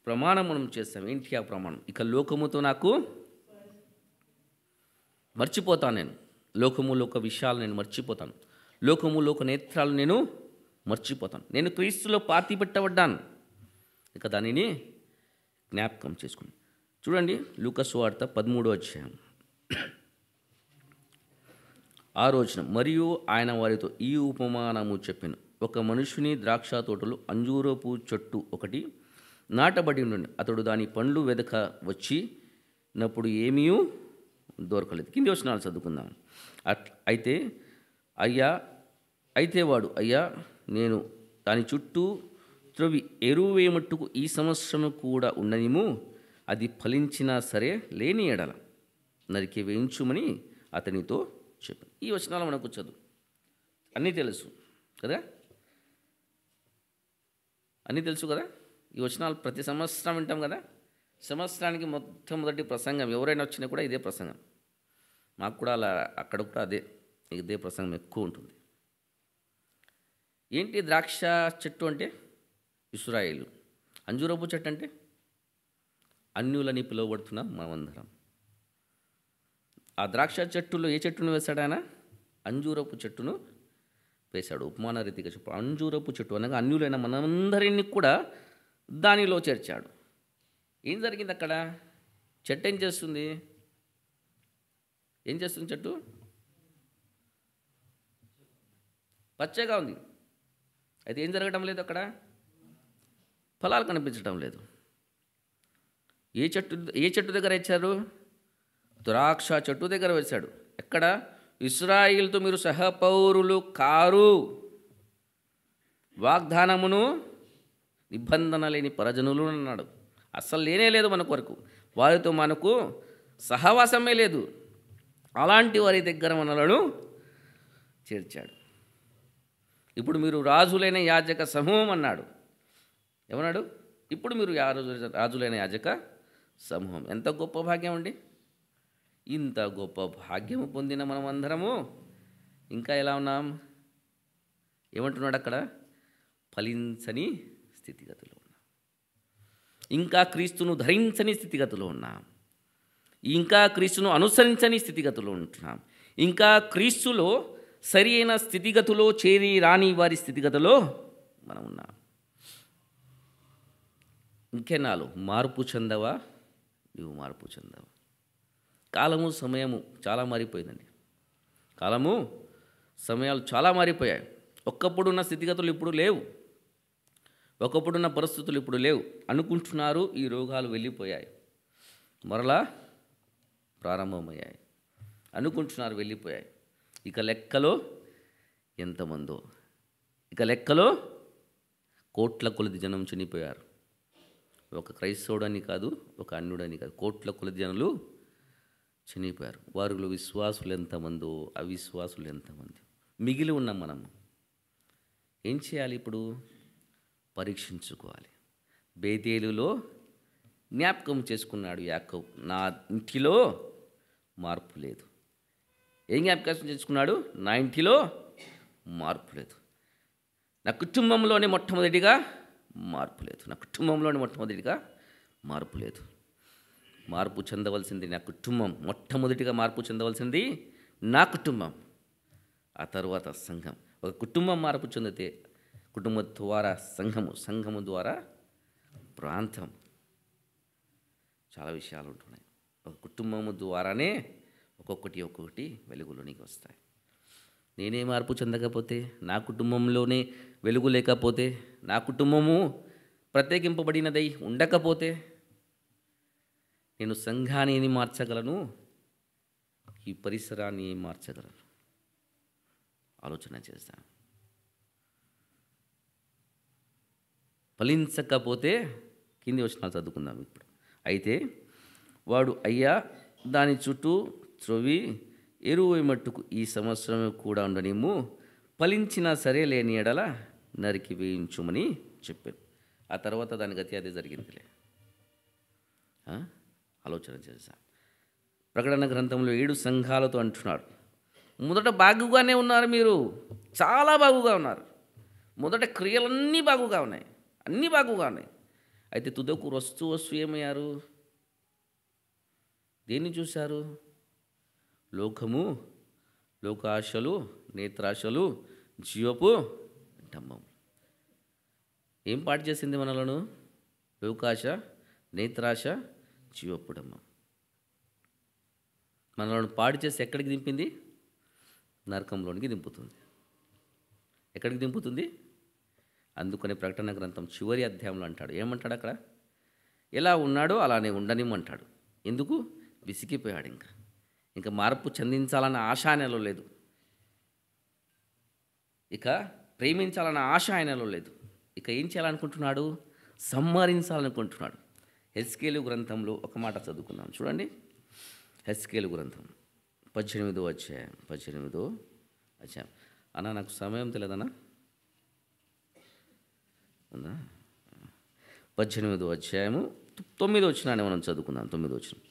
ప్రమాణం మనం చేస్తాం. ఏంటి ఆ ప్రమాణం? ఇక లోకముతో నాకు మర్చిపోతాను. నేను లోక విషయాలు నేను మర్చిపోతాను. లోక నేత్రాలు నేను మర్చిపోతాను. నేను క్రీస్తులో పాతి పెట్టబడ్డాను. ఇక దానిని జ్ఞాపకం చేసుకుని చూడండి. లూకా సువార్త 13వ అధ్యాయం 6వ వచనం. మరియు ఆయన వారితో ఈ ఉపమానము చెప్పెను. ఒక మనుషుని ద్రాక్ష తోటలు అంజూరపు చెట్టు ఒకటి నాటబడి ఉండి, అతడు దాని పండ్లు వెదక వచ్చినప్పుడు ఏమీ దొరకలేదు. కింది వచనాలు చదువుకుందాం. అయితే వాడు, అయ్యా నేను దాని చుట్టూ త్రొవి ఎరువు వేయమట్టుకు ఈ సంవత్సరము కూడా ఉండనిము, అది ఫలించినా సరే లేని ఎడల నరికి వేయించుమని అతనితో చెప్పాను. ఈ వచనాలు మనకు చదువు అన్నీ తెలుసు కదా, అన్నీ తెలుసు కదా. ఈ వచనాలు ప్రతి సంవత్సరం వింటాం కదా. సంవత్సరానికి మొట్టమొదటి ప్రసంగం ఎవరైనా వచ్చినా కూడా ఇదే ప్రసంగం. మాకు కూడా అలా అక్కడ కూడా ఇదే ప్రసంగం ఎక్కువ ఉంటుంది. ఏంటి ద్రాక్ష చెట్టు అంటే ఇశ్రాయేలు, అంజూరపు చెట్టు అంటే అన్యులని పిలువబడుతున్న మనమందరం. ఆ ద్రాక్ష చెట్టులో ఏ చెట్టును వేశాడు ఆయన? అంజూరపు చెట్టును వేశాడు. ఉపమాన రీతిగా చెప్పు, అంజూరపు చెట్టు అనగా అన్యులైన మనందరినీ కూడా దానిలో చేర్చాడు. ఏం జరిగింది అక్కడ? చెట్టు ఏం చేస్తుంది? ఏం చేస్తుంది చెట్టు? పచ్చగా ఉంది. అయితే ఏం జరగడం లేదు అక్కడ? ఫలాలు కనిపించడం లేదు. ఏ చెట్టు దగ్గర ఇచ్చారు? ద్రాక్ష చెట్టు దగ్గర వేశాడు. ఎక్కడ? ఇశ్రాయేలుతో మీరు సహపౌరులు కారు, వాగ్దానమును నిబంధన లేని పరజనులు అన్నాడు. అస్సలు లేనే లేదు మన కొరకు, వారితో మనకు సహవాసమే లేదు. అలాంటి వారి దగ్గర మనలను చేర్చాడు. ఇప్పుడు మీరు రాజులైన యాజక సమూహం అన్నాడు. ఏమన్నాడు? ఇప్పుడు మీరు రాజులైన యాజక సమూహం. ఎంత గొప్ప భాగ్యం అండి! ఇంత గొప్ప భాగ్యము పొందిన మనం అందరము ఇంకా ఎలా ఉన్నాం? ఏమంటున్నాడు అక్కడ? ఫలించని స్థితిగతిలో ఉన్నాం. ఇంకా క్రీస్తును ధరించని స్థితిగతిలో ఉన్నాం. ఇంకా క్రీస్తును అనుసరించని స్థితిగతిలో ఉంటున్నాం. ఇంకా క్రీస్తులో సరి అయిన స్థితిగతిలో చేరి రాని వారి స్థితిగతిలో మనం ఉన్నాం. ఇంకెన్నాళ్ళు మార్పు చెందవా? నువ్వు మార్పు చెందవా? కాలము సమయము చాలా మారిపోయిందండి. కాలము సమయాలు చాలా మారిపోయాయి. ఒకప్పుడున్న స్థితిగతులు ఇప్పుడు లేవు. ఒకప్పుడున్న పరిస్థితులు ఇప్పుడు లేవు. అనుకుంటున్నారు ఈ రోగాలు వెళ్ళిపోయాయి, మరలా ప్రారంభమయ్యాయి. అనుకుంటున్నారు వెళ్ళిపోయాయి. ఇక లెక్కలో ఎంతమందో, ఇక లెక్కలో కోట్ల కొలది జనం చనిపోయారు. ఒక క్రైస్తవుడని కాదు, ఒక అన్యుడని కాదు, కోట్ల కొలది జనులు చనిపోయారు. వారిలో విశ్వాసులు ఎంతమందో, అవిశ్వాసులు ఎంతమంది మిగిలి ఉన్నాం. మనం ఏం చేయాలి? ఇప్పుడు పరీక్షించుకోవాలి. బేతేలులో జ్ఞాపకం చేసుకున్నాడు యాకోబు, నా ఇంటిలో మార్పు లేదు. ఏం జ్ఞాపకం చేసుకున్నాడు? నా ఇంటిలో మార్పు లేదు. నా కుటుంబంలోనే మొట్టమొదటిగా మార్పు లేదు. నా కుటుంబంలోనే మొట్టమొదటిగా మార్పు లేదు. మార్పు చెందవలసింది నా కుటుంబం. మొట్టమొదటిగా మార్పు చెందవలసింది నా కుటుంబం, ఆ తర్వాత సంఘం. ఒక కుటుంబం మార్పు చెందితే కుటుంబం ద్వారా సంఘము, సంఘము ద్వారా ప్రాంతం. చాలా విషయాలు ఉంటున్నాయి. ఒక కుటుంబము ద్వారానే ఒక్కొక్కటి వెలుగులోనికి వస్తాయి. నేనే మార్పు చెందకపోతే, నా కుటుంబంలోనే వెలుగు లేకపోతే, నా కుటుంబము ప్రత్యేకింపబడినదై ఉండకపోతే నేను సంఘాన్ని మార్చగలను, ఈ పరిసరాన్ని మార్చగలను. ఆలోచన చేస్తాను. ఫలించకపోతే కింది వచనాలు చదువుకుందాం ఇప్పుడు. అయితే వాడు, అయ్యా దాని చుట్టూ త్రొవి ఎరువు మట్టుకు ఈ సంవత్సరం కూడా ఉండనిమ్ము, ఫలించినా సరే లేని ఎడల నరికి వేయించుమని చెప్పాను. ఆ తర్వాత దాని గతి అదే జరిగిందిలే. ఆలోచన చేశాం. ప్రకటన గ్రంథంలో 7 సంఘాలతో అంటున్నాడు. మొదట బాగుగానే ఉన్నారు, మీరు చాలా బాగుగా ఉన్నారు. మొదట క్రియలన్నీ బాగుగా ఉన్నాయి, అన్నీ బాగుగా ఉన్నాయి. అయితే తుదకు వస్తూ ఏమయ్యారు? దేన్ని చూశారు? లోకము, లోకాశలు, నేత్రాశలు, జీవపు డంబం. ఏం పాటు చేసింది మనలను? లోకాశ, నేత్రాశ, జీవపు డంబం. మనలను పాడు చేసి ఎక్కడికి దింపింది? నరకంలోనికి దింపుతుంది. ఎక్కడికి దింపుతుంది? అందుకనే ప్రకటన గ్రంథం చివరి అధ్యాయంలో అంటాడు, ఏమంటాడు అక్కడ? ఎలా ఉన్నాడో అలానే ఉండనిమ్మంటాడు. ఎందుకు? విసిగిపోయాడు. ఇంకా మార్పు చెందించాలన్న ఆశ నెలలో లేదు. ఇక ప్రేమించాలన్న ఆశ ఆయనలో లేదు. ఇక ఏం చేయాలనుకుంటున్నాడు? సంహరించాలనుకుంటున్నాడు. హెస్కేలు గ్రంథంలో ఒక మాట చదువుకుందాం చూడండి. హెస్కేలు గ్రంథం 18వ అధ్యాయం. అన్న నాకు సమయం తెలియదన్నా, ఉందా? 18వ అధ్యాయము 9వ వచనాన్ని మనం చదువుకుందాం. 9వ వచనం.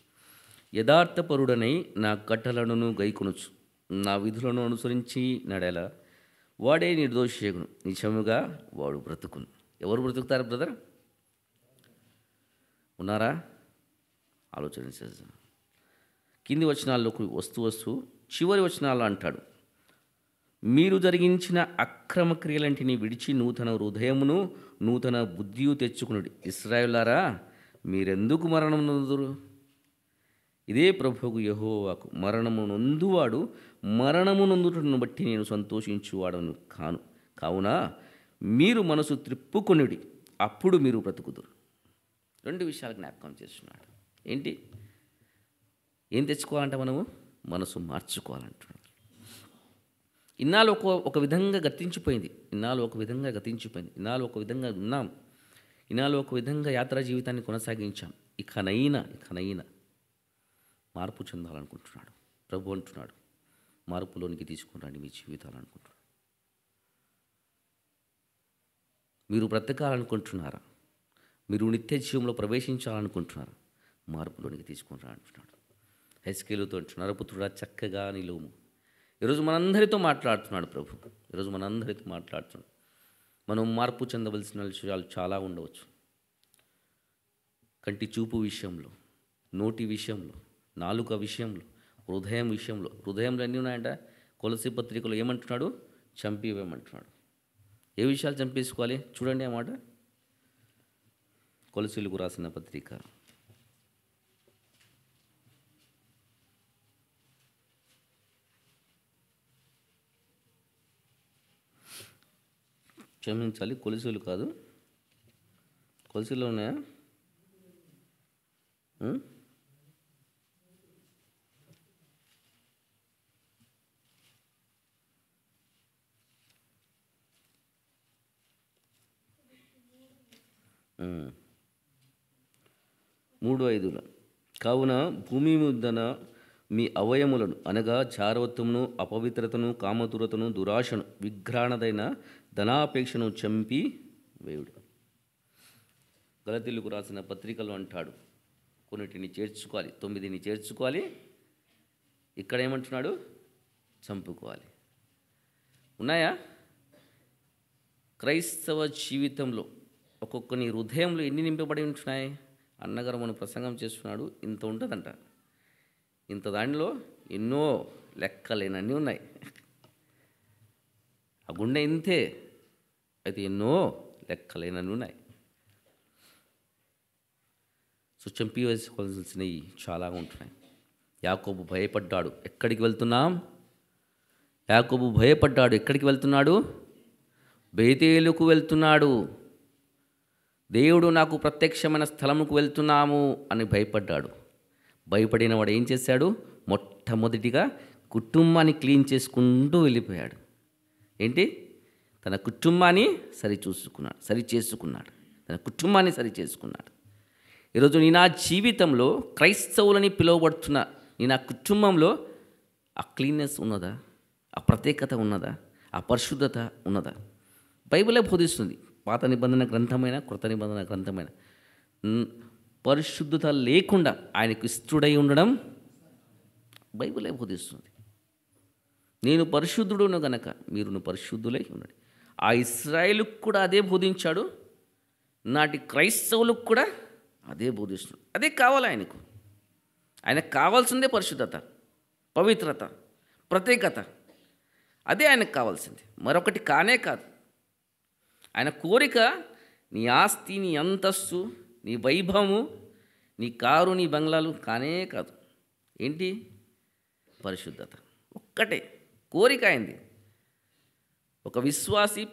యథార్థపరుడనై నా కట్టలను గైకొనుచు నా విధులను అనుసరించి నడేలా వాడే నిర్దోషియగును, నిజముగా వాడు బ్రతుకును. ఎవరు బ్రతుకుతారు బ్రదర్? ఉన్నారా? ఆలోచన చేద్దాం. కింది వచనాల్లోకి వస్తూ చివరి వచనాల్లో అంటాడు, మీరు జరిగించిన అక్రమ క్రియలంటిని విడిచి నూతన హృదయమును నూతన బుద్ధియు తెచ్చుకునుడి. ఇశ్రాయేలులారా, మీరెందుకు మరణం నొందురు? ఇదే ప్రభువుకు యెహోవాకు మరణము నొందువాడు మరణము నొందుటను బట్టి నేను సంతోషించువాడను కాను. కావున మీరు మనసు త్రిప్పుకొనుడి, అప్పుడు మీరు బ్రతుకుదురు. 2 విషయాలు జ్ఞాపకం చేస్తున్నాడు. ఏంటి? ఏం తెచ్చుకోవాలంటే మనము మనసు మార్చుకోవాలంటున్నాడు. ఇన్నాళ్ళు ఒక విధంగా గతించిపోయింది. ఇన్నాళ్ళు ఒక విధంగా ఉన్నాం. ఇన్నాళ్ళు ఒక విధంగా యాత్రా జీవితాన్ని కొనసాగించాం. ఇకనైనా మార్పు చెందాలనుకుంటున్నాడు. ప్రభు అంటున్నాడు, మార్పులోనికి తీసుకురండి మీ జీవితాలు అనుకుంటున్నాడు. మీరు బ్రతకాలనుకుంటున్నారా? మీరు నిత్య జీవంలో ప్రవేశించాలనుకుంటున్నారా? మార్పులోనికి తీసుకుని రా అంటున్నాడు. హెస్కేలుతో అంటున్నారు, పుత్రుడా చక్కగా నిలువుము. ఈరోజు మనందరితో మాట్లాడుతున్నాడు ప్రభు. మనం మార్పు చెందవలసిన విషయాలు చాలా ఉండవచ్చు. కంటి చూపు విషయంలో, నోటి విషయంలో, నాలుక విషయంలో, హృదయంలో ఎన్ని ఉన్నాయంట? కొలసి పత్రికలో ఏమంటున్నాడు? చంపివేయమంటున్నాడు. ఏ విషయాలు చంపేసుకోవాలి చూడండి ఆ మాట. కొలసీలకు రాసిన పత్రిక 'క్షమించాలి, కొలసీలు కాదు, కొలసీలో ఉన్నాయా? మూడు 5 కావున భూమి ముద్దన మీ అవయములను అనగా చారవత్వమును, అపవిత్రతను, కామతురతను, దురాశను, విఘ్రాణదైన ధనాపేక్షను చంపి వేయుడు. గలతీయులకు రాసిన పత్రికలో అంటాడు, కొన్నిటిని చేర్చుకోవాలి, 9ని చేర్చుకోవాలి. ఇక్కడ ఏమంటున్నాడు? చంపుకోవాలి. ఉన్నాయా? క్రైస్తవ జీవితంలో ఒక్కొక్కని హృదయంలో ఎన్ని నింపబడి ఉంటున్నాయి? అన్నగారు మనం ప్రసంగం చేస్తున్నాడు, ఇంత ఉంటుందంట. ఇంత దానిలో ఎన్నో లెక్కలేనన్నీ ఉన్నాయి. ఆ గుండె ఇంతే, అయితే ఎన్నో లెక్కలేనన్నీ ఉన్నాయి. సో చంపి వేసుకోవాల్సినవి చాలా ఉంటున్నాయి. యాకోబు భయపడ్డాడు. ఎక్కడికి వెళ్తున్నాం? యాకోబు భయపడ్డాడు. ఎక్కడికి వెళ్తున్నాడు? బేతేలుకు వెళ్తున్నాడు. దేవుడు నాకు ప్రత్యక్షమైన స్థలముకు వెళ్తున్నాము అని భయపడ్డాడు. భయపడిన వాడు ఏం చేశాడు? మొట్టమొదటిగా కుటుంబాన్ని క్లీన్ చేసుకుంటూ వెళ్ళిపోయాడు. ఏంటి? తన కుటుంబాన్ని సరిచేసుకున్నాడు. ఈరోజు నీ నా జీవితంలో క్రైస్తవులని పిలువబడుతున్న నీ నా కుటుంబంలో ఆ క్లీన్నెస్ ఉన్నదా? ఆ ప్రత్యేకత ఉన్నదా? ఆ పరిశుద్ధత ఉన్నదా? బైబిలే బోధిస్తుంది. పాత నిబంధన గ్రంథమైన, కృత నిబంధన గ్రంథమైన పరిశుద్ధత లేకుండా ఆయనకు ఇష్టడై ఉండడం బైబిలే బోధిస్తుంది. నేను పరిశుద్ధుడును గనక మీరును పరిశుద్ధులై ఉండండి. ఆ ఇశ్రాయేలుకు కూడా అదే బోధించాడు. నాటి క్రైస్తవులకు కూడా అదే బోధిస్తున్నాడు. అదే కావాలి ఆయనకు కావాల్సిందే పరిశుద్ధత, పవిత్రత, ప్రత్యేకత. అదే ఆయనకు కావాల్సింది, మరొకటి కానే కాదు. ఆయన కోరిక నీ ఆస్తి, నీ అంతస్తు, నీ వైభవము, నీ కారు, నీ బంగ్లాలు కానే కాదు. ఏంటి? పరిశుద్ధత ఒక్కటే కోరిక అయింది. ఒక విశ్వాసి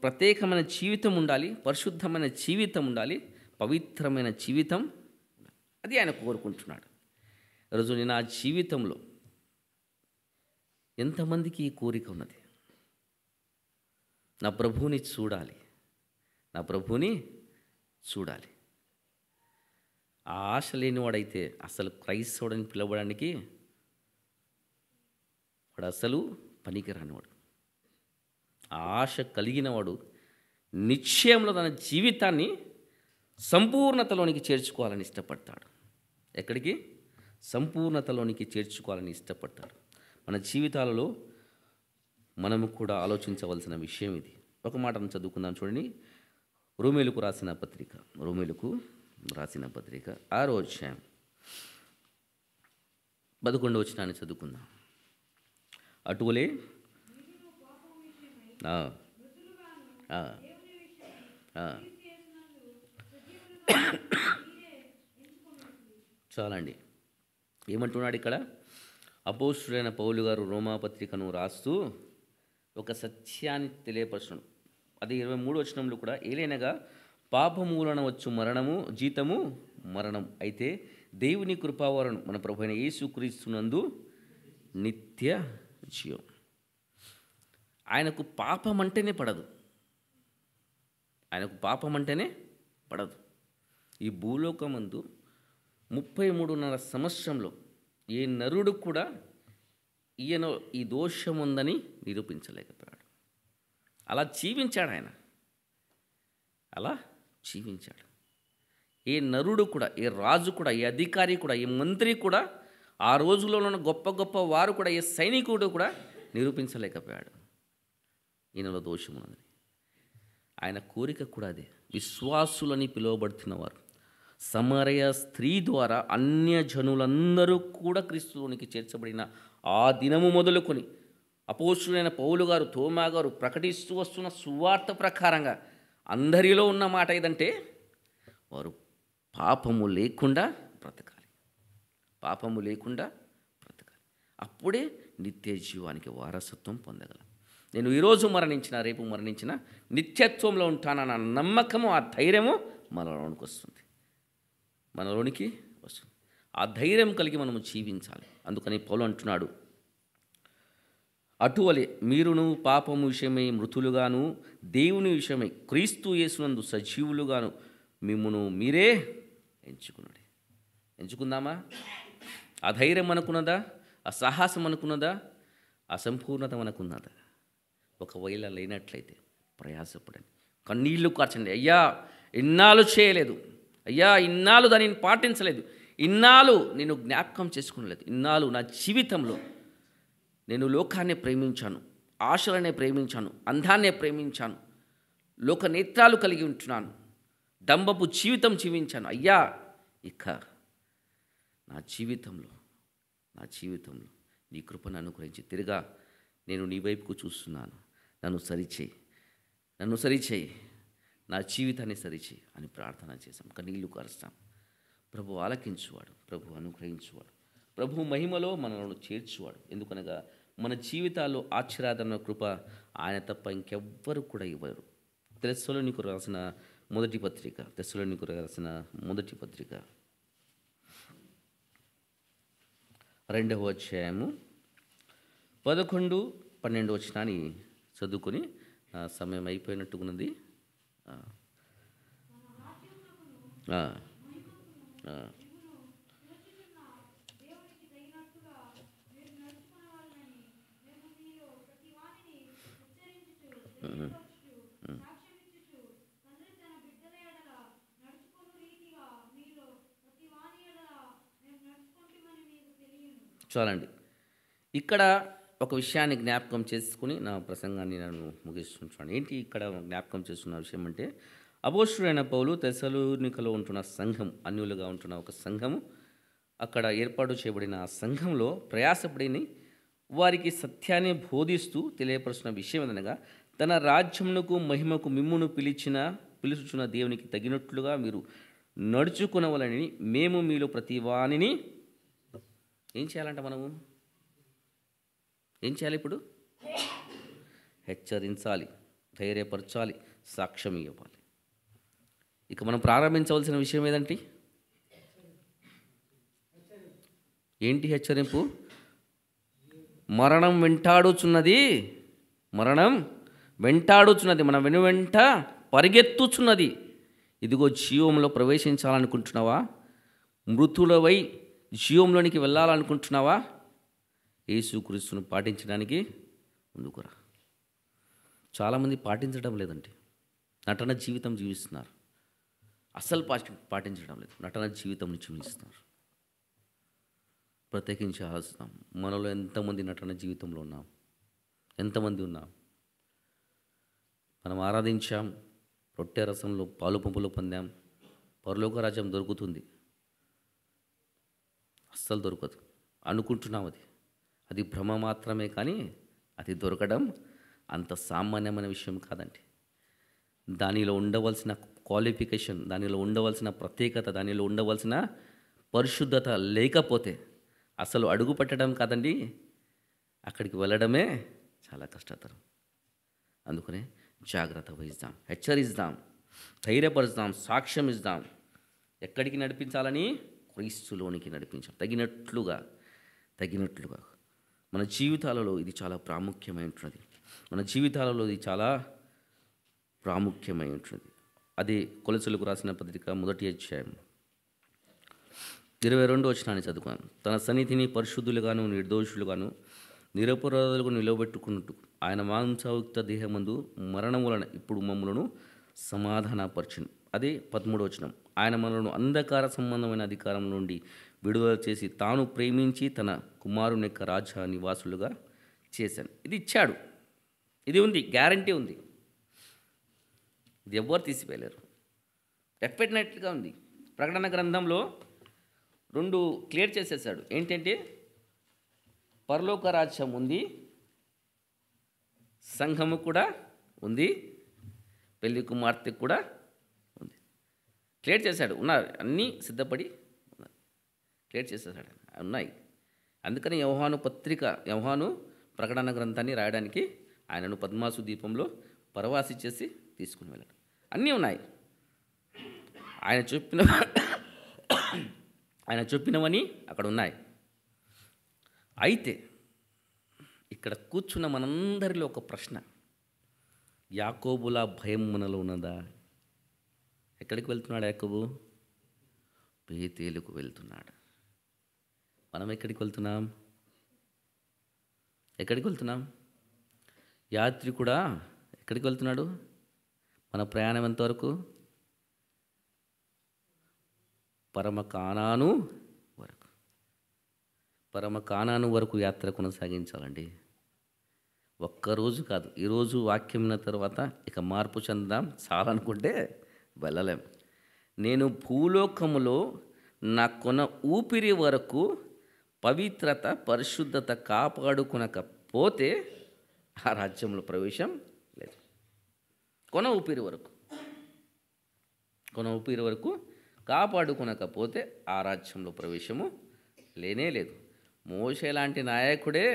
ప్రత్యేకమైన జీవితం ఉండాలి, పరిశుద్ధమైన జీవితం ఉండాలి, పవిత్రమైన జీవితం. అది ఆయన కోరుకుంటున్నాడు. ఈరోజు నేను ఆ జీవితంలో ఎంతమందికి ఈ కోరిక ఉన్నది? నా ప్రభువుని చూడాలి, నా ప్రభువుని చూడాలి. ఆ ఆశ లేనివాడైతే అసలు క్రైస్తవుడని పిలవడానికి వాడు అసలు పనికిరానివాడు. ఆ ఆశ కలిగినవాడు నిశ్చయంలో తన జీవితాన్ని సంపూర్ణతలోనికి చేర్చుకోవాలని ఇష్టపడతాడు. ఎక్కడికి? సంపూర్ణతలోనికి చేర్చుకోవాలని ఇష్టపడతాడు. మన జీవితాలలో మనము కూడా ఆలోచించవలసిన విషయం ఇది. ఒక మాటను చదువుకుందాం చూడండి. రోమేలుకు రాసిన పత్రిక 6వ అధ్యాయం 11వ వచనాన్ని చదువుకుందాం. అటువలే చాలండి. ఏమంటున్నాడు ఇక్కడ? అపోస్తుడైన పౌలు గారు రోమాపత్రికను రాస్తూ ఒక సత్యాన్ని తెలియపరచడం. అది 23వ వచనంలో కూడా, ఏలైనగా పాపమూలన వచ్చు మరణము జీతము మరణం, అయితే దేవుని కృపావరణ మన ప్రభువైన యేసుక్రీస్తునందు నిత్య జీవం. ఆయనకు పాపం అంటేనే పడదు, ఆయనకు పాపం అంటేనే పడదు. ఈ భూలోకమందు 33.5 సంవత్సరంలో ఏ నరుడు కూడా ఈయన ఈ దోషం ఉందని నిరూపించలేకపోయాడు. అలా జీవించాడు ఆయన, అలా జీవించాడు. ఏ నరుడు కూడా, ఏ రాజు కూడా, ఏ అధికారి కూడా, ఏ మంత్రి కూడా, ఆ రోజుల్లో ఉన్న గొప్ప గొప్ప వారు కూడా, ఏ సైనికుడు కూడా నిరూపించలేకపోయాడు ఈయనలో దోషం ఉన్నదని. ఆయన కోరిక కూడా అదే. విశ్వాసులని పిలువబడుతున్నవారు సమరయ స్త్రీ ద్వారా అన్యజనులందరూ కూడా క్రీస్తులోనికి చేర్చబడిన ఆ దినము మొదలుకొని అపోస్తుడైన పౌలు గారు, తోమా గారు ప్రకటిస్తూ వస్తున్న సువార్త ప్రకారంగా అందరిలో ఉన్న మాట ఏదంటే, వారు పాపము లేకుండా బ్రతకాలి, పాపము లేకుండా బ్రతకాలి. అప్పుడే నిత్య జీవానికి వారసత్వం పొందగలం. నేను ఈరోజు మరణించిన, రేపు మరణించిన నిత్యత్వంలో ఉంటానన్న నమ్మకము, ఆ ధైర్యము మనలోనికి వస్తుంది, మనలోనికి వస్తుంది. ఆ ధైర్యం కలిగి మనము జీవించాలి. అందుకని పౌలు అంటున్నాడు, అటువలే మీరును పాపము విషయమై మృతులుగాను, దేవుని విషయమై క్రీస్తు యేసునందు సజీవులుగాను మిమ్మును మీరే ఎంచుకున్నాడు. ఎంచుకుందామా? ఆ ధైర్యం మనకున్నదా? ఆ సాహసం మనకున్నదా? ఆ సంపూర్ణత మనకున్నదా? ఒకవేళ లేనట్లయితే ప్రయాసపడండి, కన్నీళ్లు కార్చండి. అయ్యా ఇన్నాళ్ళు చేయలేదు, అయ్యా ఇన్నాళ్ళు దానిని పాటించలేదు, ఇన్నాళ్ళు నేను జ్ఞాపకం చేసుకోలేదు, ఇన్నాళ్ళు నా జీవితంలో నేను లోకాన్ని ప్రేమించాను, ఆశలనే ప్రేమించాను, అందాన్నే ప్రేమించాను, లోక నేత్రాలు కలిగి ఉంటున్నాను, డంబపు జీవితం జీవించాను. అయ్యా ఇక నా జీవితంలో నీ కృపను అనుగ్రహించి తిరిగా నేను నీ వైపుకు చూస్తున్నాను, నన్ను సరిచేయి, నా జీవితాన్ని సరిచేయి అని ప్రార్థన చేశాం. కన్నీళ్లు కారుస్తాం. ప్రభు ఆలకించువాడు, ప్రభు అనుగ్రహించువాడు, ప్రభు మహిమలో మనలను చేర్చువాడు. ఎందుకనగా మన జీవితాల్లో ఆశీర్వాదన కృప ఆయన తప్ప ఇంకెవ్వరు కూడా ఇవ్వరు. తెస్సలోనికు రాసిన మొదటి పత్రిక 2వ అధ్యాయము 11, 12 వచనాన్ని చదువుకొని సమయం అయిపోయినట్టున్నది. చాలండి. ఇక్కడ ఒక విషయాన్ని జ్ఞాపకం చేసుకుని నా ప్రసంగాన్ని నేను ముగిస్తున్నాను. ఏంటి ఇక్కడ జ్ఞాపకం చేస్తున్న విషయం అంటే, అపోస్తుడైన పౌలు తెస్సలోనికలో ఉంటున్న సంఘం, అన్యులుగా ఉంటున్న ఒక సంఘము, అక్కడ ఏర్పాటు చేయబడిన ఆ సంఘంలో ప్రయాసపడిని వారికి సత్యాన్ని బోధిస్తూ తెలియపరుస్తున్న విషయం ఏదనగా, తన రాజ్యమునకు మహిమకు మిమ్మును పిలుచుచున్న దేవునికి తగినట్లుగా మీరు నడుచుకునవలని మేము మీలో ప్రతి వానిని ఏం చేయాలంట? మనము ఏం చేయాలి? ఇప్పుడు హెచ్చరించాలి, ధైర్యపరచాలి, సాక్ష్యం ఇవ్వాలి. ఇక మనం ప్రారంభించవలసిన విషయం ఏదంటే, ఏంటి హెచ్చరింపు? మరణం వెంటాడుచున్నది, మరణం వెంటాడుచున్నది, మన వెనువెంట పరిగెత్తుచున్నది. ఇదిగో జీవంలో ప్రవేశించాలనుకుంటున్నావా? మృతులవై జీవంలోనికి వెళ్ళాలనుకుంటున్నావా? యేసుక్రీస్తును పాటించడానికి ముందుకురా. చాలామంది పాటించడం లేదండి, నటన జీవితం జీవిస్తున్నారు. అస్సలు పాటించడం లేదు, నటన జీవితం జీవిస్తున్నారు. ప్రత్యేకించి ఆలోచిస్తాం, మనలో ఎంతమంది నటన జీవితంలో ఉన్నాం? ఎంతమంది ఉన్నాం? మనం ఆరాధించాం, రొట్టె రసంలో పాలు పంపులు పొందాం, పరలోక రాజ్యం దొరుకుతుంది. అస్సలు దొరకదు. అనుకుంటున్నాం, అది భ్రమ మాత్రమే, కానీ అది దొరకడం అంత సామాన్యమైన విషయం కాదండి. దానిలో ఉండవలసిన క్వాలిఫికేషన్, దానిలో ఉండవలసిన ప్రత్యేకత, దానిలో ఉండవలసిన పరిశుద్ధత లేకపోతే అసలు అడుగు పెట్టడం కాదండి, అక్కడికి వెళ్ళడమే చాలా కష్టతరం. అందుకనే జాగ్రత్త వహిస్తాం, హెచ్చరిస్తాం, ధైర్యపరుస్తాం, సాక్ష్యం ఇస్తాం. ఎక్కడికి నడిపించాలని? క్రీస్తులోనికి నడిపించాం. తగినట్లుగా మన జీవితాలలో ఇది చాలా ప్రాముఖ్యమైనది. మన జీవితాలలో ఇది చాలా ప్రాముఖ్యమైనది. అది కొలసలకు రాసిన పత్రిక 1వ అధ్యాయం 22వ వచనాన్ని చదువుకున్నాను. తన సన్నిధిని పరిశుద్ధులుగాను నిర్దోషులుగాను నిరపరాధులకు నిలబెట్టుకున్నట్టు ఆయన మాంసయుక్త దేహమందు మరణం వలన ఇప్పుడు మమ్మలను సమాధానపరచును. అది 13వ వచనం. ఆయన మనలను అంధకార సంబంధమైన అధికారం నుండి విడుదల చేసి తాను ప్రేమించి తన కుమారుని యొక్క రాజ్య నివాసులుగా చేశాను. ఇది ఇచ్చాడు, ఇది ఉంది, గ్యారంటీ ఉంది. ఇది ఎవ్వరు తీసివేయలేరు, డెఫినెట్గా ఉంది. ప్రకటన గ్రంథంలో 2 క్లియర్ చేసేసాడు. ఏంటంటే పరలోక రాజ్యం ఉంది, సంఘము కూడా ఉంది, పెళ్లి కుమార్తె కూడా ఉంది. క్లియర్ చేశాడు. ఉన్నారు, అన్నీ సిద్ధపడి ఉన్నారు, క్లియర్ చేసేసాడు, ఉన్నాయి. అందుకని యోహాను ప్రకటన గ్రంథాన్ని రాయడానికి ఆయనను పద్మాసు దీపంలో పరవాసి చేసి తీసుకుని వెళ్ళాడు. అన్నీ ఉన్నాయి, ఆయన చెప్పినవని అక్కడ ఉన్నాయి. అయితే ఇక్కడ కూర్చున్న మనందరిలో ఒక ప్రశ్న, యాకోబులా భయం మనలో ఉన్నదా? ఎక్కడికి వెళ్తున్నాడు యాకోబు? బేతేలుకు వెళ్తున్నాడు. మనం ఎక్కడికి వెళ్తున్నాం? యాత్రికుడా ఎక్కడికి వెళ్తున్నాడు? మన ప్రయాణం ఎంతవరకు? పరమ కానాను వరకు యాత్ర కొనసాగించాలండి. ఒక్కరోజు కాదు. ఈరోజు వాక్యం విన్న తర్వాత ఇక మార్పు చెందాం చాలనుకుంటే వెళ్ళలేం. నేను భూలోకములో నా కొన ఊపిరి వరకు పవిత్రత పరిశుద్ధత కాపాడుకొనకపోతే ఆ రాజ్యంలో ప్రవేశం లేదు. కొన ఊపిరి వరకు కాపాడుకొనకపోతే ఆ రాజ్యంలో ప్రవేశము లేనే లేదు. మోషే లాంటి నాయకుడే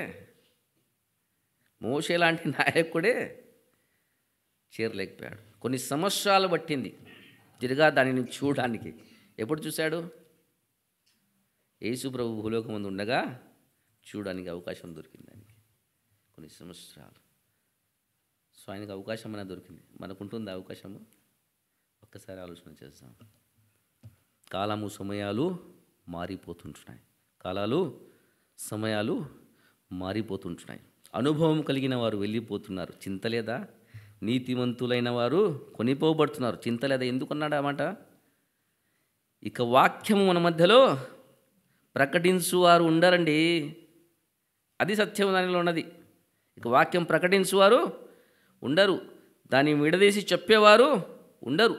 చేరలేకపోయాడు. కొన్ని సంవత్సరాలు పట్టింది తిరిగా దానిని చూడడానికి. ఎప్పుడు చూశాడు? యేసు ప్రభు భూలోకం ముందు ఉండగా చూడడానికి అవకాశం దొరికింది దానికి. కొన్ని సంవత్సరాలు. సో ఆయనకు అవకాశం అనేది దొరికింది. మనకుంటుంది అవకాశము? ఒక్కసారి ఆలోచన చేస్తాం. కాలము సమయాలు మారిపోతుంటున్నాయి. అనుభవం కలిగిన వారు వెళ్ళిపోతున్నారు, చింతలేదా? నీతిమంతులైన వారు కొనిపోబడుతున్నారు, చింతలేదా? ఎందుకన్నాడు ఆ మాట? ఇక వాక్యము మన మధ్యలో ప్రకటించువారు ఉండరండి. అది సత్యం దానిలో ఉన్నది. ఇక వాక్యం ప్రకటించువారు ఉండరు, దాన్ని విడదీసి చెప్పేవారు ఉండరు,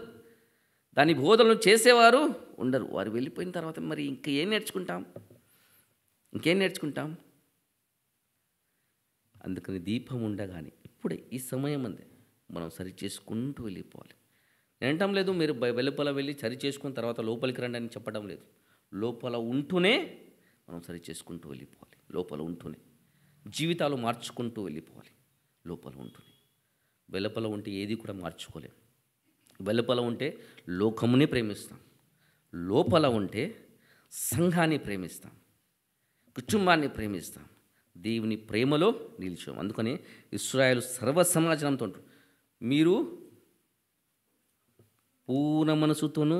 దాని బోధనలు చేసేవారు ఉండరు. వారు వెళ్ళిపోయిన తర్వాత మరి ఇంకేం నేర్చుకుంటాం? అందుకని దీపం ఉండగానే ఇప్పుడే ఈ సమయం అందే మనం సరి చేసుకుంటూ వెళ్ళిపోవాలి. నేను అనటం లేదు మీరు వెలుపల వెళ్ళి సరి చేసుకున్న తర్వాత లోపలికి రండి అని చెప్పడం లేదు. లోపల ఉంటూనే మనం సరి చేసుకుంటూ వెళ్ళిపోవాలి. లోపల ఉంటూనే జీవితాలు మార్చుకుంటూ వెళ్ళిపోవాలి. లోపల ఉంటూనే. వెలుపల ఉంటే ఏది కూడా మార్చుకోలేం. వెలుపల ఉంటే లోకముని ప్రేమిస్తాం, లోపల ఉంటే సంఘాన్ని ప్రేమిస్తాం, కుటుంబాన్ని ప్రేమిస్తాం, దేవుని ప్రేమలో నిలిచాం. అందుకని ఇశ్రాయేలు సర్వ సమాజంతో ఉంటారు. మీరు పూర్ణ మనసుతోనూ,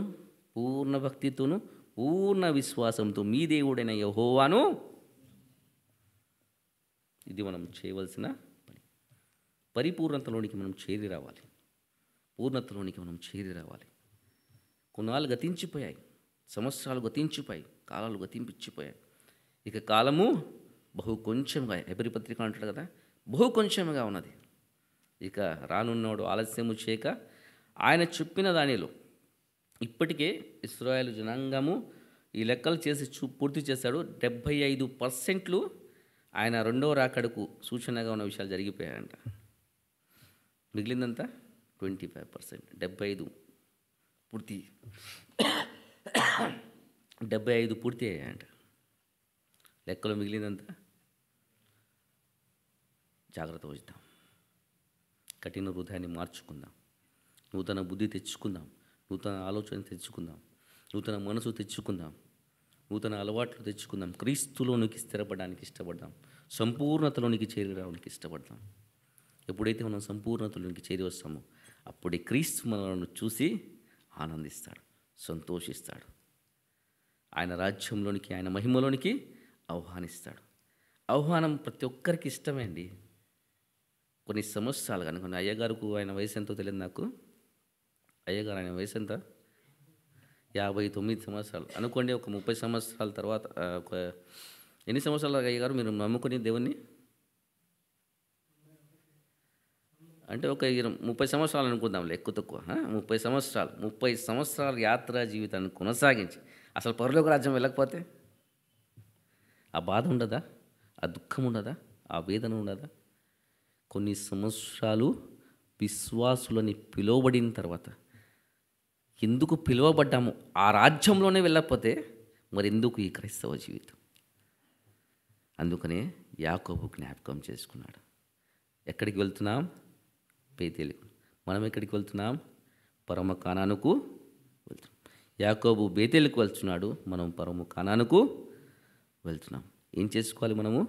పూర్ణ భక్తితోనూ, పూర్ణ విశ్వాసంతో మీ దేవుడైన యెహోవాను, ఇది మనం చేయవలసిన పని. పరిపూర్ణతలోనికి మనం చేరి రావాలి, పూర్ణతలోనికి మనం చేరి రావాలి. కొన్నాళ్ళు గతించిపోయాయి, సంవత్సరాలు గతించిపోయాయి, కాలాలు గతించిపోయాయి. ఇక కాలము బహు కొంచెంగా, హెబ్రీ పత్రిక అంటాడు కదా, బహు కొంచెంగా ఉన్నది. ఇక రానున్నాడు ఆలస్యము చేయక ఆయన చెప్పిన దానిలో ఇప్పటికే ఇశ్రాయేలు జనాంగము ఈ లెక్కలు చేసి పూర్తి చేశాడు. 75% ఆయన రెండవ రాకడకు సూచనగా ఉన్న విషయాలు జరిగిపోయాయంట. మిగిలిందంతా 25%. 75 పూర్తి 75 పూర్తి అయ్యాయంట. లెక్కలో మిగిలిందంతా జాగ్రత్త వహిద్దాం. కఠిన హృదయాన్ని మార్చుకుందాం, నూతన బుద్ధి తెచ్చుకుందాం, నూతన ఆలోచన తెచ్చుకుందాం, నూతన మనసు తెచ్చుకుందాం, నూతన అలవాట్లు తెచ్చుకుందాం. క్రీస్తులోనికి స్థిరపడడానికి ఇష్టపడదాం, సంపూర్ణతలోనికి చేరి రావడానికి ఇష్టపడదాం. ఎప్పుడైతే మనం సంపూర్ణతలోనికి చేరి వస్తామో అప్పుడే క్రీస్తు మనలను చూసి ఆనందిస్తాడు, సంతోషిస్తాడు. ఆయన రాజ్యంలోనికి, ఆయన మహిమలోనికి ఆహ్వానిస్తాడు. ఆహ్వానం ప్రతి ఒక్కరికి ఇష్టమే అండి. కొన్ని సంవత్సరాలు కానీ, కొన్ని అయ్యగారుకు ఆయన వయసు ఎంతో తెలియదు నాకు. అయ్యగారు ఆయన వయసు ఎంత? 59 సంవత్సరాలు అనుకోండి. ఒక 30 సంవత్సరాల తర్వాత, ఒక ఎన్ని సంవత్సరాలు అయ్యగారు మీరు నమ్ముకుని దేవుణ్ణి? అంటే ఒక 30 సంవత్సరాలు అనుకుందాంలే, ఎక్కువ తక్కువ 30 సంవత్సరాల యాత్రా జీవితాన్ని కొనసాగించి అసలు పరలోక రాజ్యం వెళ్ళకపోతే ఆ బాధ ఉండదా? ఆ దుఃఖం ఉండదా? ఆ వేదన ఉండదా? కొన్ని సంవత్సరాలు విశ్వాసులని పిలువబడిన తర్వాత ఎందుకు పిలువబడ్డాము? ఆ రాజ్యంలోనే వెళ్ళకపోతే మరి ఎందుకు ఈ క్రైస్తవ జీవితం? అందుకనే యాకోబు జ్ఞాపకం చేసుకున్నాడు. ఎక్కడికి వెళ్తున్నాం? బేతేలుకు. మనం ఎక్కడికి వెళ్తున్నాం? పరమ కానానుకు వెళ్తున్నాం. యాకోబు బేతేలుకు వెళ్తున్నాడు, మనం పరమ కానానుకు వెళ్తున్నాం. ఏం చేసుకోవాలి? మనము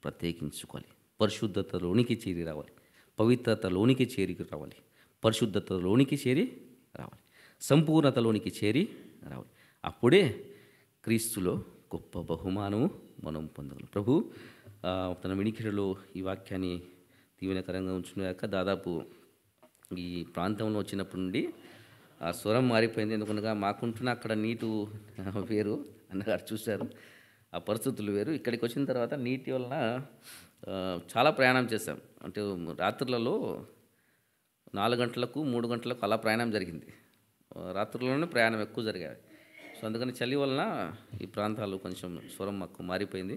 ప్రత్యేకించుకోవాలి, పరిశుద్ధతలోనికి చేరి రావాలి, పవిత్రతలోనికి చేరి రావాలి, పరిశుద్ధతలోనికి చేరి రావాలి, సంపూర్ణతలోనికి చేరి రావాలి. అప్పుడే క్రీస్తులో గొప్ప బహుమానము మనం పొందగలం. ప్రభు తన వినికిడిలో ఈ వాక్యాన్ని దీవెనకరంగా ఉంచున్నాక దాదాపు ఈ ప్రాంతంలో వచ్చినప్పటి నుండి ఆ స్వరం మారిపోయింది. ఎందుకనగా మాకుంటున్న అక్కడ నీటు వేరు, అన్నగారు చూశారు, ఆ పరిస్థితులు వేరు. ఇక్కడికి వచ్చిన తర్వాత నీటి వలన చాలా ప్రయాణం చేశాం. అంటే రాత్రులలో 4 గంటలకు 3 గంటలకు అలా ప్రయాణం జరిగింది. రాత్రుల్లోనే ప్రయాణం ఎక్కువ జరిగాయి. సో అందుకని చలి వలన ఈ ప్రాంతాలు కొంచెం స్వరం మాకు మారిపోయింది.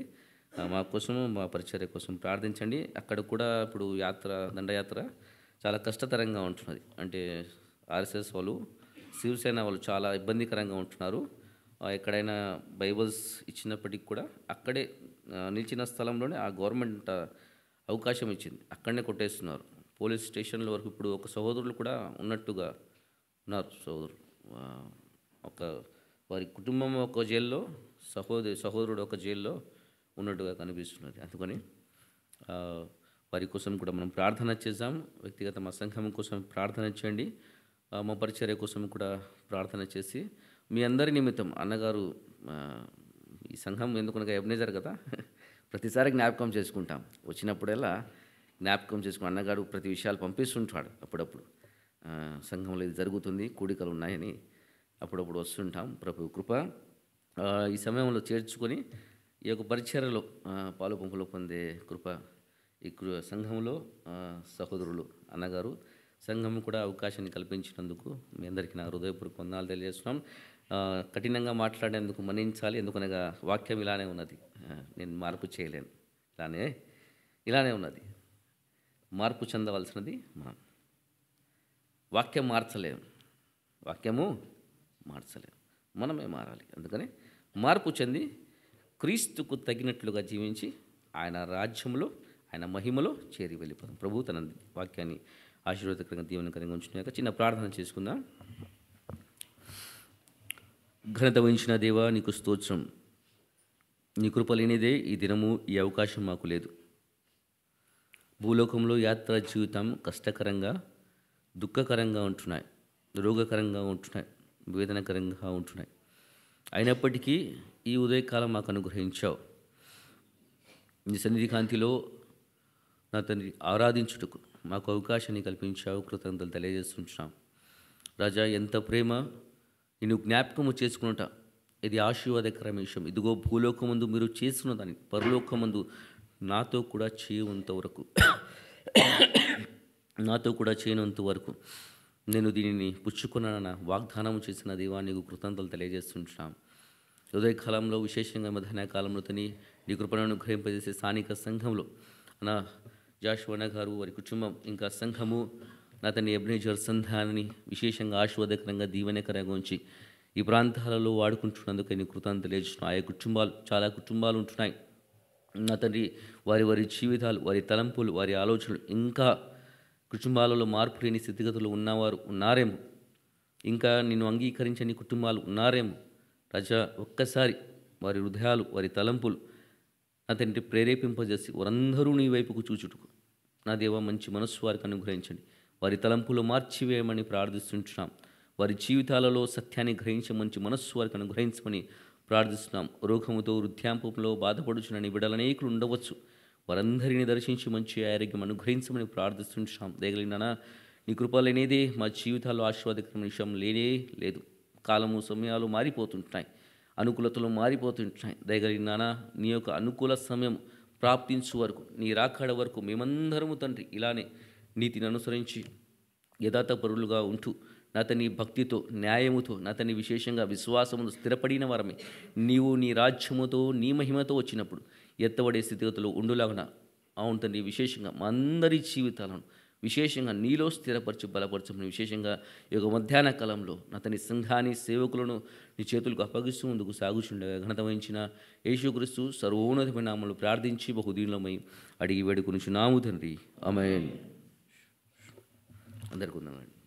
మా కోసము, మా పరిచర్య కోసం ప్రార్థించండి. అక్కడ కూడా ఇప్పుడు దండయాత్ర చాలా కష్టతరంగా ఉంటున్నది. అంటే ఆర్ఎస్ఎస్ వాళ్ళు, శివసేన వాళ్ళు చాలా ఇబ్బందికరంగా ఉంటున్నారు. ఎక్కడైనా బైబిల్స్ ఇచ్చినప్పటికి కూడా అక్కడే నిలిచిన స్థలంలోనే ఆ గవర్నమెంట్ అవకాశం ఇచ్చింది, అక్కడనే కొట్టేస్తున్నారు. పోలీస్ స్టేషన్ల వరకు ఇప్పుడు ఒక సహోదరులు కూడా ఉన్నట్టుగా ఉన్నారు. ఒక వారి కుటుంబం ఒక జైల్లో, సహోదరుడు ఒక జైల్లో ఉన్నట్టుగా కనిపిస్తున్నది. అందుకని వారి కోసం కూడా మనం ప్రార్థన చేద్దాం. వ్యక్తిగత మా సంఘం కోసం ప్రార్థన చేయండి. మా పరిచర్య కోసం కూడా ప్రార్థన చేసి మీ అందరి నిమిత్తం అన్నగారు ఈ సంఘం ఎందుకనగా ఎబ్నేజర్ కదా, ప్రతిసారి జ్ఞాపకం చేసుకుంటాం. వచ్చినప్పుడల్లా జ్ఞాపకం చేసుకుని అన్నగారు ప్రతి విషయాలు పంపిస్తుంటాడు. అప్పుడప్పుడు సంఘంలో ఇది జరుగుతుంది, కూడికలు ఉన్నాయని అప్పుడప్పుడు వస్తుంటాం. ప్రభు కృప ఈ సమయంలో చేర్చుకొని ఈ యొక్క పరిచర్యలో పాలు పంపులు పొందే కృప ఈ సంఘంలో సహోదరులు అన్నగారు సంఘం కూడా అవకాశాన్ని కల్పించినందుకు మీ అందరికీ నా హృదయపూర్వక వందనాలు తెలియజేస్తున్నాం. కఠినంగా మాట్లాడేందుకు మన్నించాలి, ఎందుకనగా వాక్యం ఇలానే ఉన్నది. నేను మార్పు చేయలేను, ఇలానే ఉన్నది. మార్పు చెందవలసినది మనం. వాక్యం మార్చలేము, వాక్యము మార్చలేము, మనమే మారాలి. అందుకని మార్పు చెంది క్రీస్తుకు తగినట్లుగా జీవించి ఆయన రాజ్యంలో, ఆయన మహిమలో చేరి వెళ్ళిపోతాం. ప్రభు తన వాక్యాన్ని ఆశీర్వాదకరంగా దీవెనకరంగా ఉంచుకున్నాక చిన్న ప్రార్థన చేసుకుందాం. ఘనత వహించిన దేవా, నీకు స్తోత్రం. నీ కృప లేనిదే ఈ దినము, ఈ అవకాశం మాకు లేదు. భూలోకంలో యాత్ర జీవితం కష్టకరంగా, దుఃఖకరంగా ఉంటున్నాయి, రోగకరంగా ఉంటున్నాయి, వేదనకరంగా ఉంటున్నాయి. అయినప్పటికీ ఈ ఉదయకాలం మాకు అనుగ్రహించావు. నీ సన్నిధి కాంతిలో నా తండ్రి ఆరాధించుటకు మాకు అవకాశాన్ని కల్పించావు. కృతజ్ఞతలు తెలియజేస్తుంటున్నాం. రాజా, ఎంత ప్రేమ నిన్ను జ్ఞాపకము చేసుకున్నట. ఇది ఆశీర్వాదకరమైన విషయం. ఇదిగో భూలోకమందు మీరు చేస్తున్న దాన్ని పరలోకమందు నాతో కూడా చేయనంత వరకు నాతో కూడా చేయనంత వరకు నేను దీనిని పుచ్చుకున్నానన్న వాగ్దానం చేసిన దేవా నీకు కృతజ్ఞతలు తెలియజేస్తుంటున్నాం. ఉదయకాలంలో విశేషంగా మధ్యాహ్న కాలంలో తని నీ కృపను అనుగ్రహింపజేసే స్థానిక సంఘంలో నా జాషువన్న గారు, వారి కుటుంబం, ఇంకా సంఘము నా తన ఎబ్నేజర్ సంఘాన్ని విశేషంగా ఆశీర్వాదకరంగా దీవెనకరంగా ఉంచి ఈ ప్రాంతాలలో వాడుకుంటున్నందుకు నీ కృతజ్ఞతలు తెలియజేస్తున్నాం. ఆయా కుటుంబాలు, చాలా కుటుంబాలు ఉంటున్నాయి నా తండ్రి. వారి వారి జీవితాలు, వారి తలంపులు, వారి ఆలోచనలు, ఇంకా కుటుంబాలలో మార్పు లేని స్థితిగతులు ఉన్నవారు ఉన్నారేమో, ఇంకా నిన్ను అంగీకరించని కుటుంబాలు ఉన్నారేమో. రాజా, ఒక్కసారి వారి హృదయాలు, వారి తలంపులు నా తండ్రి ప్రేరేపింపజేసి వారందరూ నీ వైపుకు చూచుటకు నా దేవ మంచి మనస్సు వారికి అనుగ్రహించండి. వారి తలంపులు మార్చివేయమని ప్రార్థిస్తుంటున్నాం. వారి జీవితాలలో సత్యాన్ని గ్రహించే మంచి మనస్సు వారికి అనుగ్రహించమని ప్రార్థిస్తున్నాం. రోగముతో వృద్ధాంపంలో బాధపడుచున్న నీ బిడ్డలు అనేకులు ఉండవచ్చు. వారందరినీ దర్శించి మంచి ఆరోగ్యం అనుగ్రహించమని ప్రార్థిస్తుంటున్నాం. దయగలిగినా నీ కృప లేనిదే మా జీవితాల్లో ఆశీర్వాదకరమైన విషయం లేనే లేదు. కాలము, సమయాలు మారిపోతుంటున్నాయి, అనుకూలతలు మారిపోతుంటున్నాయి. దయగలిగినా నీ యొక్క అనుకూల సమయం ప్రాప్తించు వరకు, నీ రాకడ వరకు మేమందరము తండ్రి ఇలానే నీతిని అనుసరించి యథార్థపరులుగా ఉంటూ నాతని భక్తితో, న్యాయముతో, నాతని విశేషంగా విశ్వాసమును స్థిరపడిన వారమే నీవు నీ రాజ్యముతో, నీ మహిమతో వచ్చినప్పుడు ఎత్తబడే స్థితిగతులు ఉండులాగున అవును తండ్రి. విశేషంగా మా అందరి జీవితాలను విశేషంగా నీలో స్థిరపరిచి బలపరచమని విశేషంగా ఈ యొక్క మధ్యాహ్న కాలంలో నాతని సంఘాన్ని, సేవకులను నీ చేతులకు అప్పగిస్తూ ముందుకు సాగుచుండగా ఘనత వహించిన యేసుక్రీస్తు సర్వోన్నతమైన నామములో ప్రార్థించి బహుదీనులమై అడిగి వేడుకొనుచున్నాము తండ్రి. ఆమేన్. అందరికీ వందనాలు.